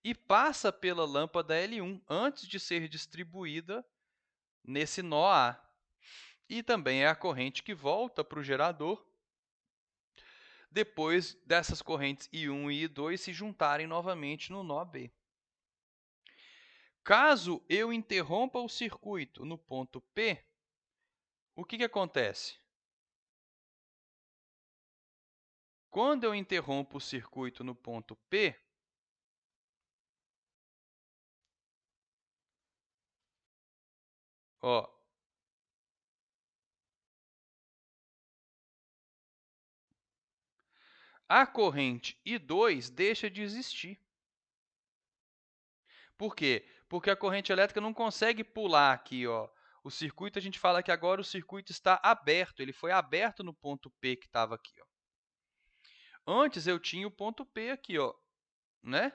e passa pela lâmpada L1 antes de ser distribuída nesse nó A. E também é a corrente que volta para o gerador depois dessas correntes I1 e I2 se juntarem novamente no nó B. Caso eu interrompa o circuito no ponto P, o que acontece? Quando eu interrompo o circuito no ponto P, ó, a corrente I2 deixa de existir. Por quê? Porque a corrente elétrica não consegue pular aqui, ó. O circuito, a gente fala que agora o circuito está aberto, ele foi aberto no ponto P que estava aqui, ó. Antes eu tinha o ponto P aqui, ó, né?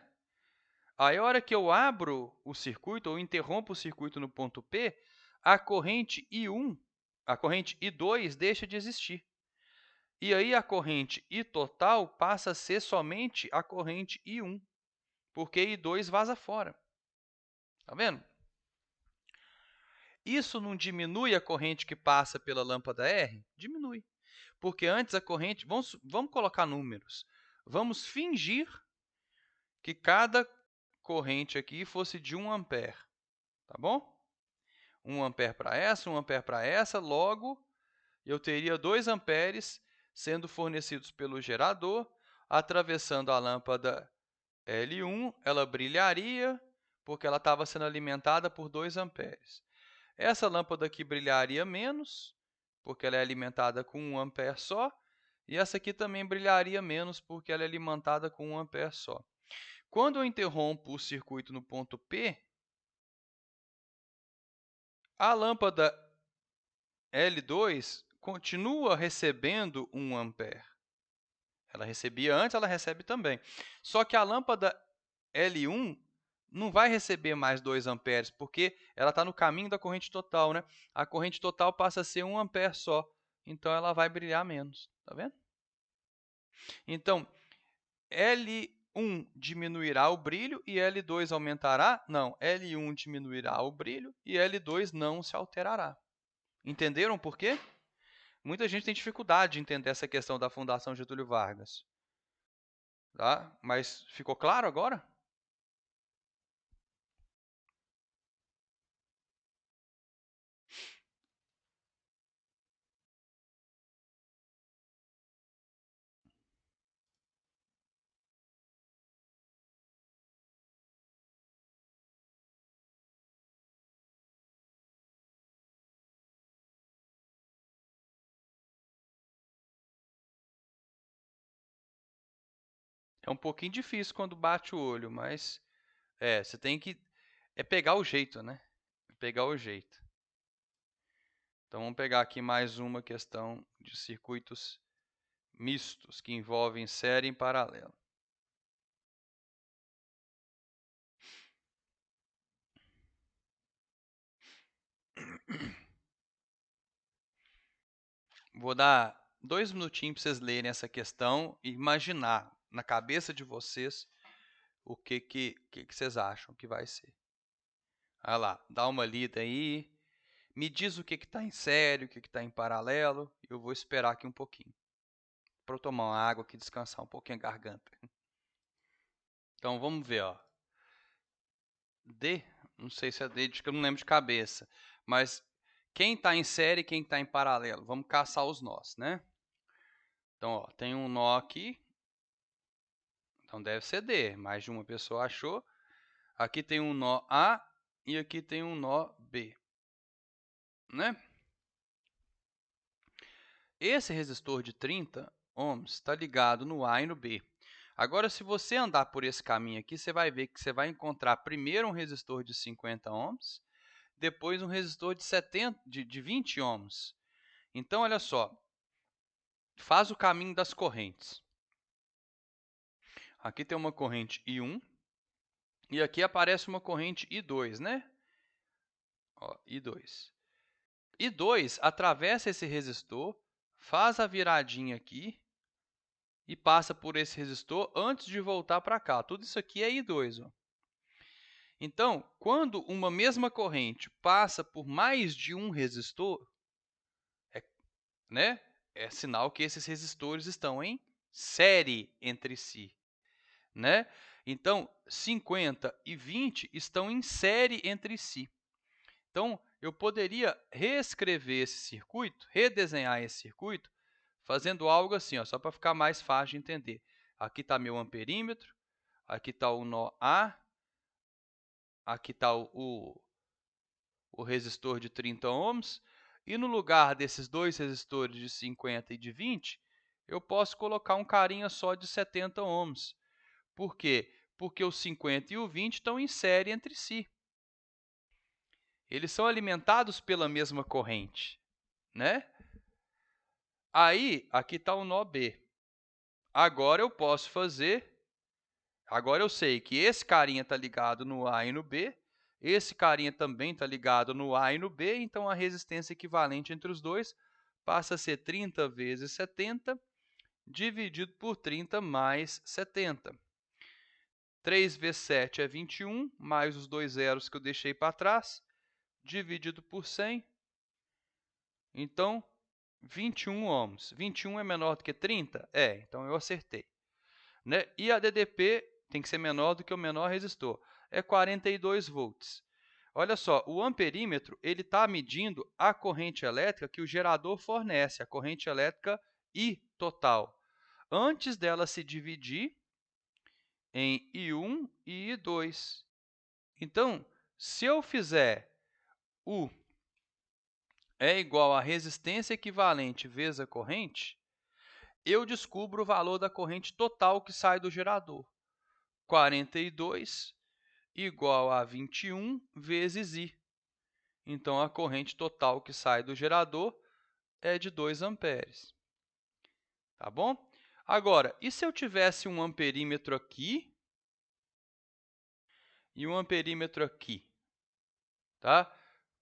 Aí a hora que eu abro o circuito ou interrompo o circuito no ponto P, a corrente I1, a corrente I2 deixa de existir. E aí a corrente I total passa a ser somente a corrente I1, porque I2 vaza fora. Tá vendo? Isso não diminui a corrente que passa pela lâmpada R? Diminui. Porque antes a corrente... Vamos colocar números. Vamos fingir que cada corrente aqui fosse de 1 ampere. Tá bom? 1 ampere para essa, 1 ampere para essa. Logo, eu teria 2 amperes sendo fornecidos pelo gerador, atravessando a lâmpada L1. Ela brilharia porque ela estava sendo alimentada por 2 amperes. Essa lâmpada aqui brilharia menos, porque ela é alimentada com 1 ampere só. E essa aqui também brilharia menos, porque ela é alimentada com 1 ampere só. Quando eu interrompo o circuito no ponto P, a lâmpada L2 continua recebendo 1 ampere. Ela recebia antes, ela recebe também. Só que a lâmpada L1 não vai receber mais 2 amperes, porque ela está no caminho da corrente total, né? A corrente total passa a ser 1 ampere só, então ela vai brilhar menos, tá vendo? Então, L1 diminuirá o brilho e L2 aumentará? Não, L1 diminuirá o brilho e L2 não se alterará. Entenderam por quê? Muita gente tem dificuldade de entender essa questão da Fundação Getúlio Vargas. Tá? Mas ficou claro agora? É um pouquinho difícil quando bate o olho, mas você tem que pegar o jeito, né? Pegar o jeito. Então vamos pegar aqui mais uma questão de circuitos mistos que envolvem série em paralelo. Vou dar 2 minutinhos para vocês lerem essa questão e imaginar na cabeça de vocês o que vocês acham que vai ser. Olha lá, dá uma lida aí, me diz o que está em série, o que está em paralelo, e eu vou esperar aqui um pouquinho, para eu tomar uma água aqui e descansar um pouquinho a garganta. Então vamos ver, ó. D, não sei se é D, acho que eu não lembro de cabeça, mas quem está em série e quem está em paralelo? Vamos caçar os nós, né? Então, ó, tem um nó aqui, então deve ser D, mais de uma pessoa achou. Aqui tem um nó A e aqui tem um nó B, né? Esse resistor de 30 ohms está ligado no A e no B. Agora, se você andar por esse caminho aqui, você vai ver que você vai encontrar primeiro um resistor de 50 ohms, depois um resistor de 20 ohms. Então, olha só, faz o caminho das correntes. Aqui tem uma corrente I1 e aqui aparece uma corrente I2, né? Ó, I2. I2 atravessa esse resistor, faz a viradinha aqui e passa por esse resistor antes de voltar para cá. Tudo isso aqui é I2. Ó. Então, quando uma mesma corrente passa por mais de um resistor, né, é sinal que esses resistores estão em série entre si. Né? Então, 50 e 20 estão em série entre si. Então, eu poderia reescrever esse circuito, redesenhar esse circuito, fazendo algo assim, ó, só para ficar mais fácil de entender. Aqui está meu amperímetro, aqui está o nó A, aqui está o resistor de 30 ohms, e no lugar desses dois resistores de 50 e de 20, eu posso colocar um carinha só de 70 ohms. Por quê? Porque o 50 e o 20 estão em série entre si. Eles são alimentados pela mesma corrente, né? Aí, aqui está o nó B. Agora eu posso fazer... Agora eu sei que esse carinha está ligado no A e no B, esse carinha também está ligado no A e no B, então a resistência equivalente entre os dois passa a ser 30 vezes 70, dividido por 30 mais 70. 3 vezes 7 é 21, mais os dois zeros que eu deixei para trás, dividido por 100. Então, 21 ohms. 21 é menor do que 30? É, então eu acertei. Né? E a DDP tem que ser menor do que o menor resistor. É 42 volts. Olha só, o amperímetro ele está medindo a corrente elétrica que o gerador fornece, a corrente elétrica I total, antes dela se dividir em I1 e I2. Então, se eu fizer U é igual a resistência equivalente vezes a corrente, eu descubro o valor da corrente total que sai do gerador. 42 igual a 21 vezes I. Então, a corrente total que sai do gerador é de 2 amperes. Tá bom? Agora, e se eu tivesse um amperímetro aqui e um amperímetro aqui? Tá?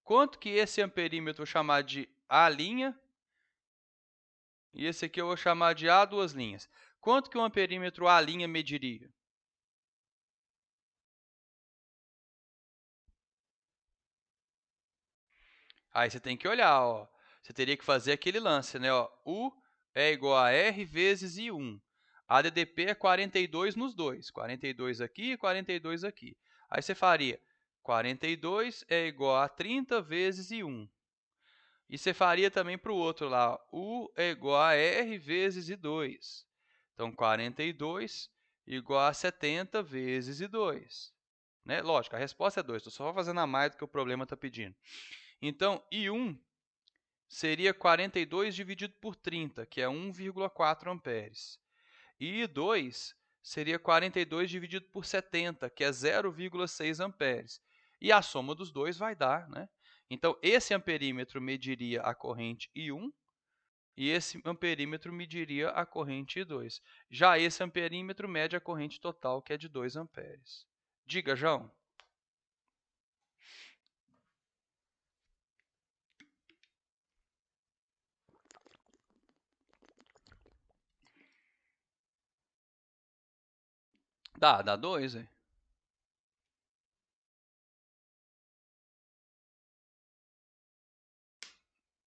Quanto que esse amperímetro eu vou chamar de A', e esse aqui eu vou chamar de A duas linhas. Quanto que um amperímetro A' mediria? Aí você tem que olhar, ó. Você teria que fazer aquele lance, né? Ó. U é igual a R vezes I1. A DDP é 42 nos dois. 42 aqui e 42 aqui. Aí você faria 42 é igual a 30 vezes I1. E você faria também para o outro lá. U é igual a R vezes I2. Então, 42 igual a 70 vezes I2. Né? Lógico, a resposta é 2. Estou só fazendo a mais do que o problema está pedindo. Então, I1 seria 42 dividido por 30, que é 1,4 amperes. E I2 seria 42 dividido por 70, que é 0,6 amperes. E a soma dos dois vai dar, né? Então, esse amperímetro mediria a corrente I1 e esse amperímetro mediria a corrente I2. Já esse amperímetro mede a corrente total, que é de 2 amperes. Diga, João. Dá 2, hein?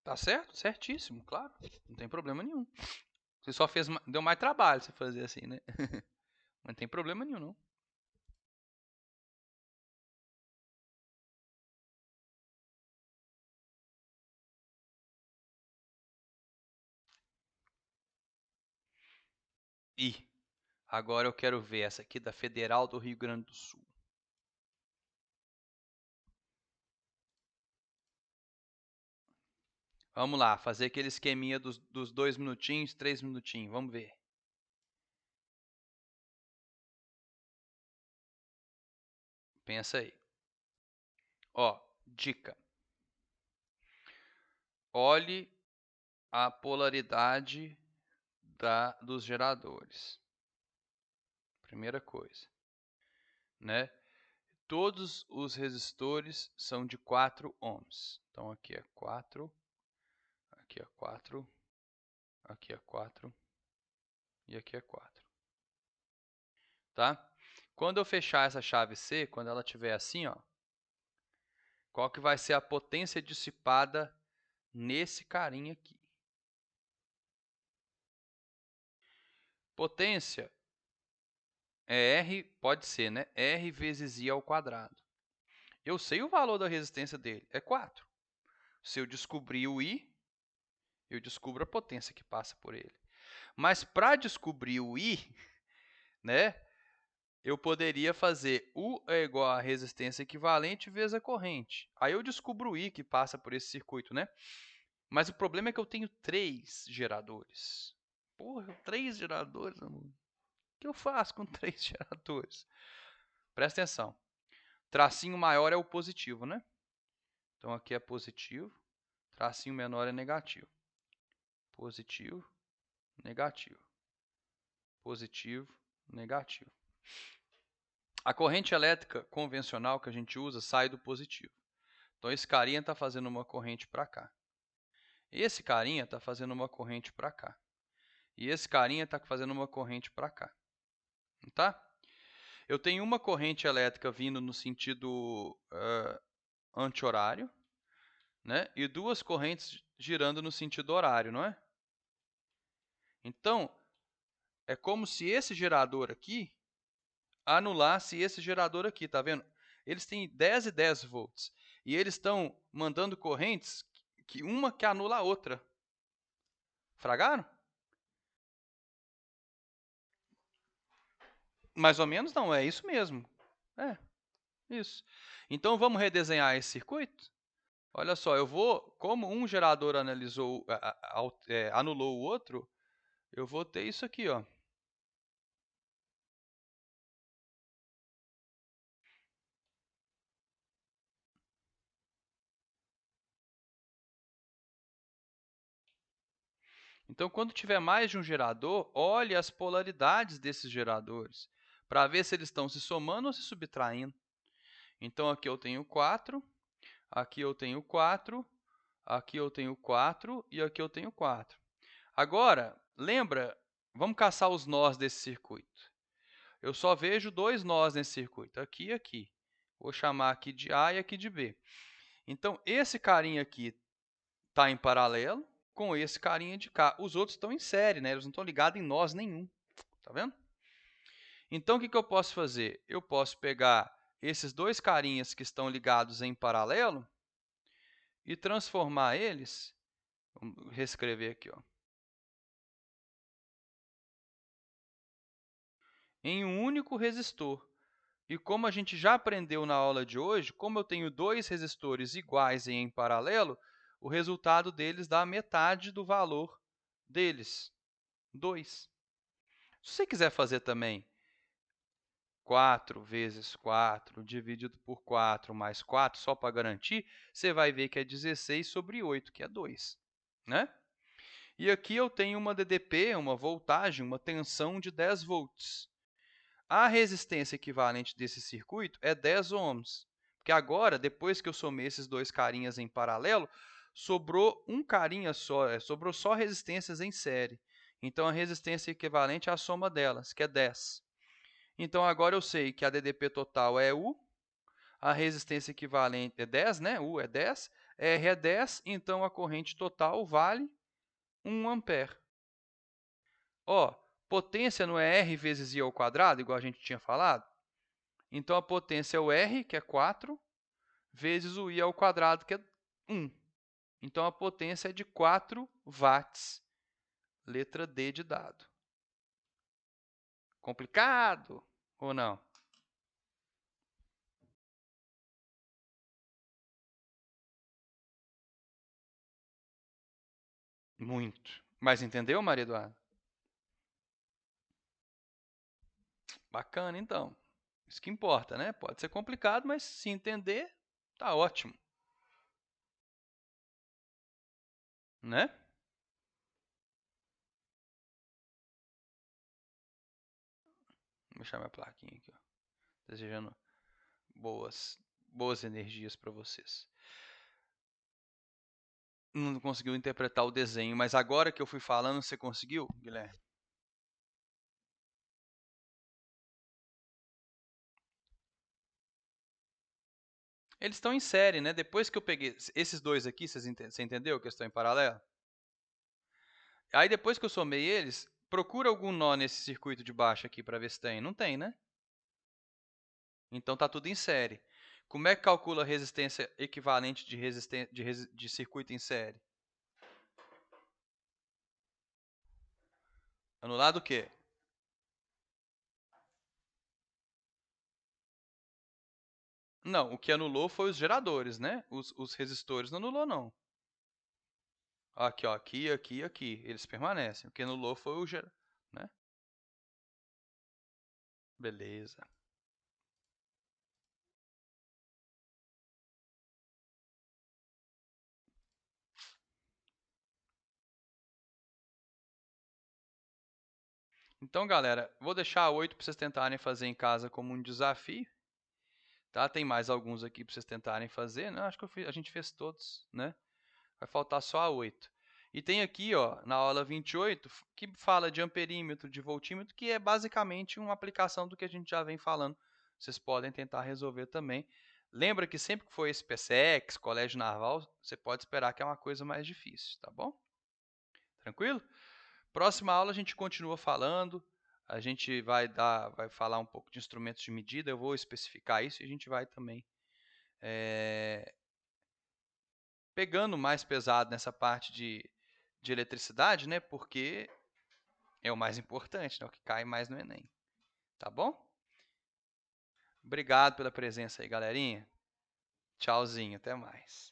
Tá certo? Certíssimo, claro. Não tem problema nenhum. Você só deu mais trabalho você fazer assim, né? Mas não tem problema nenhum, não. E agora eu quero ver essa aqui da Federal do Rio Grande do Sul. Vamos lá, fazer aquele esqueminha dos 2 minutinhos, 3 minutinhos. Vamos ver. Pensa aí. Ó, dica. Olhe a polaridade dos geradores. Primeira coisa, né? Todos os resistores são de 4 ohms. Então aqui é 4, aqui é 4, aqui é 4 e aqui é 4. Tá? Quando eu fechar essa chave C, quando ela estiver assim, ó, qual que vai ser a potência dissipada nesse carinha aqui? Potência é R, pode ser, né? R vezes I ao quadrado. Eu sei o valor da resistência dele, é 4. Se eu descobrir o I, eu descubro a potência que passa por ele. Mas para descobrir o I, né, eu poderia fazer U é igual a resistência equivalente vezes a corrente. Aí eu descubro o I que passa por esse circuito, né? Mas o problema é que eu tenho 3 geradores. Porra, 3 geradores, amor. O que eu faço com 3 geradores? Presta atenção. Tracinho maior é o positivo, né? Então aqui é positivo, tracinho menor é negativo. Positivo, negativo. Positivo, negativo. A corrente elétrica convencional que a gente usa sai do positivo. Então esse carinha está fazendo uma corrente para cá. Esse carinha está fazendo uma corrente para cá. E esse carinha está fazendo uma corrente para cá. Tá? Eu tenho uma corrente elétrica vindo no sentido anti-horário, né? E 2 correntes girando no sentido horário, não é? Então, é como se esse gerador aqui anulasse esse gerador aqui, tá vendo? Eles têm 10 e 10 volts. E eles estão mandando correntes que uma que anula a outra. Fragaram? Mais ou menos não, é isso mesmo. É, isso. Então, vamos redesenhar esse circuito? Olha só, eu vou, como um gerador anulou o outro, eu vou ter isso aqui, ó. Então, quando tiver mais de um gerador, olhe as polaridades desses geradores, para ver se eles estão se somando ou se subtraindo. Então, aqui eu tenho 4, aqui eu tenho 4, aqui eu tenho 4 e aqui eu tenho 4. Agora, lembra, vamos caçar os nós desse circuito. Eu só vejo 2 nós nesse circuito, aqui e aqui. Vou chamar aqui de A e aqui de B. Então, esse carinha aqui está em paralelo com esse carinha de cá. Os outros estão em série, né? Eles não estão ligados em nós nenhum. Tá vendo? Então, o que eu posso fazer? Eu posso pegar esses 2 carinhas que estão ligados em paralelo e transformar eles, vamos reescrever aqui, ó, em um único resistor. E como a gente já aprendeu na aula de hoje, como eu tenho 2 resistores iguais e em paralelo, o resultado deles dá metade do valor deles, 2. Se você quiser fazer também 4 vezes 4 dividido por 4 mais 4, só para garantir, você vai ver que é 16 sobre 8, que é 2. Né? E aqui eu tenho uma DDP, uma voltagem, uma tensão de 10 volts. A resistência equivalente desse circuito é 10 ohms. Porque agora, depois que eu somei esses 2 carinhas em paralelo, sobrou um carinha só, sobrou só resistências em série. Então, a resistência equivalente é a soma delas, que é 10. Então, agora eu sei que a DDP total é U, a resistência equivalente é 10, né? U é 10, R é 10, então a corrente total vale 1 ampere. Ó, potência não é R vezes I ao quadrado, igual a gente tinha falado? Então, a potência é o R, que é 4, vezes o I ao quadrado, que é 1. Então, a potência é de 4 watts. Letra D de dado. Complicado ou não? Muito. Mas entendeu, Maria Eduarda? Bacana, então. Isso que importa, né? Pode ser complicado, mas se entender, tá ótimo, né? Vou deixar minha plaquinha aqui, ó. Desejando boas, boas energias para vocês. Não conseguiu interpretar o desenho, mas agora que eu fui falando, você conseguiu, Guilherme? Eles estão em série, né? Depois que eu peguei esses dois aqui, você entendeu que estão em paralelo? Aí depois que eu somei eles, procura algum nó nesse circuito de baixo aqui para ver se tem. Não tem, né? Então tá tudo em série. Como é que calcula a resistência equivalente de circuito em série? Anulado o quê? Não, o que anulou foi os geradores, né? Os resistores não anulou, não. Aqui, ó, aqui, aqui, aqui. Eles permanecem. O que anulou foi o gerador, né? Beleza. Então, galera, vou deixar 8 para vocês tentarem fazer em casa como um desafio. Tá? Tem mais alguns aqui para vocês tentarem fazer, né? Acho que a gente fez todos, né? Vai faltar só a 8. E tem aqui, ó, na aula 28, que fala de amperímetro, de voltímetro, que é basicamente uma aplicação do que a gente já vem falando. Vocês podem tentar resolver também. Lembra que sempre que for esse PSEX, Colégio Naval, você pode esperar que é uma coisa mais difícil, tá bom? Tranquilo? Próxima aula a gente continua falando. A gente vai falar um pouco de instrumentos de medida. Eu vou especificar isso e a gente vai também pegando mais pesado nessa parte de eletricidade, né? Porque é o mais importante, né? O que cai mais no Enem. Tá bom? Obrigado pela presença aí, galerinha. Tchauzinho, até mais.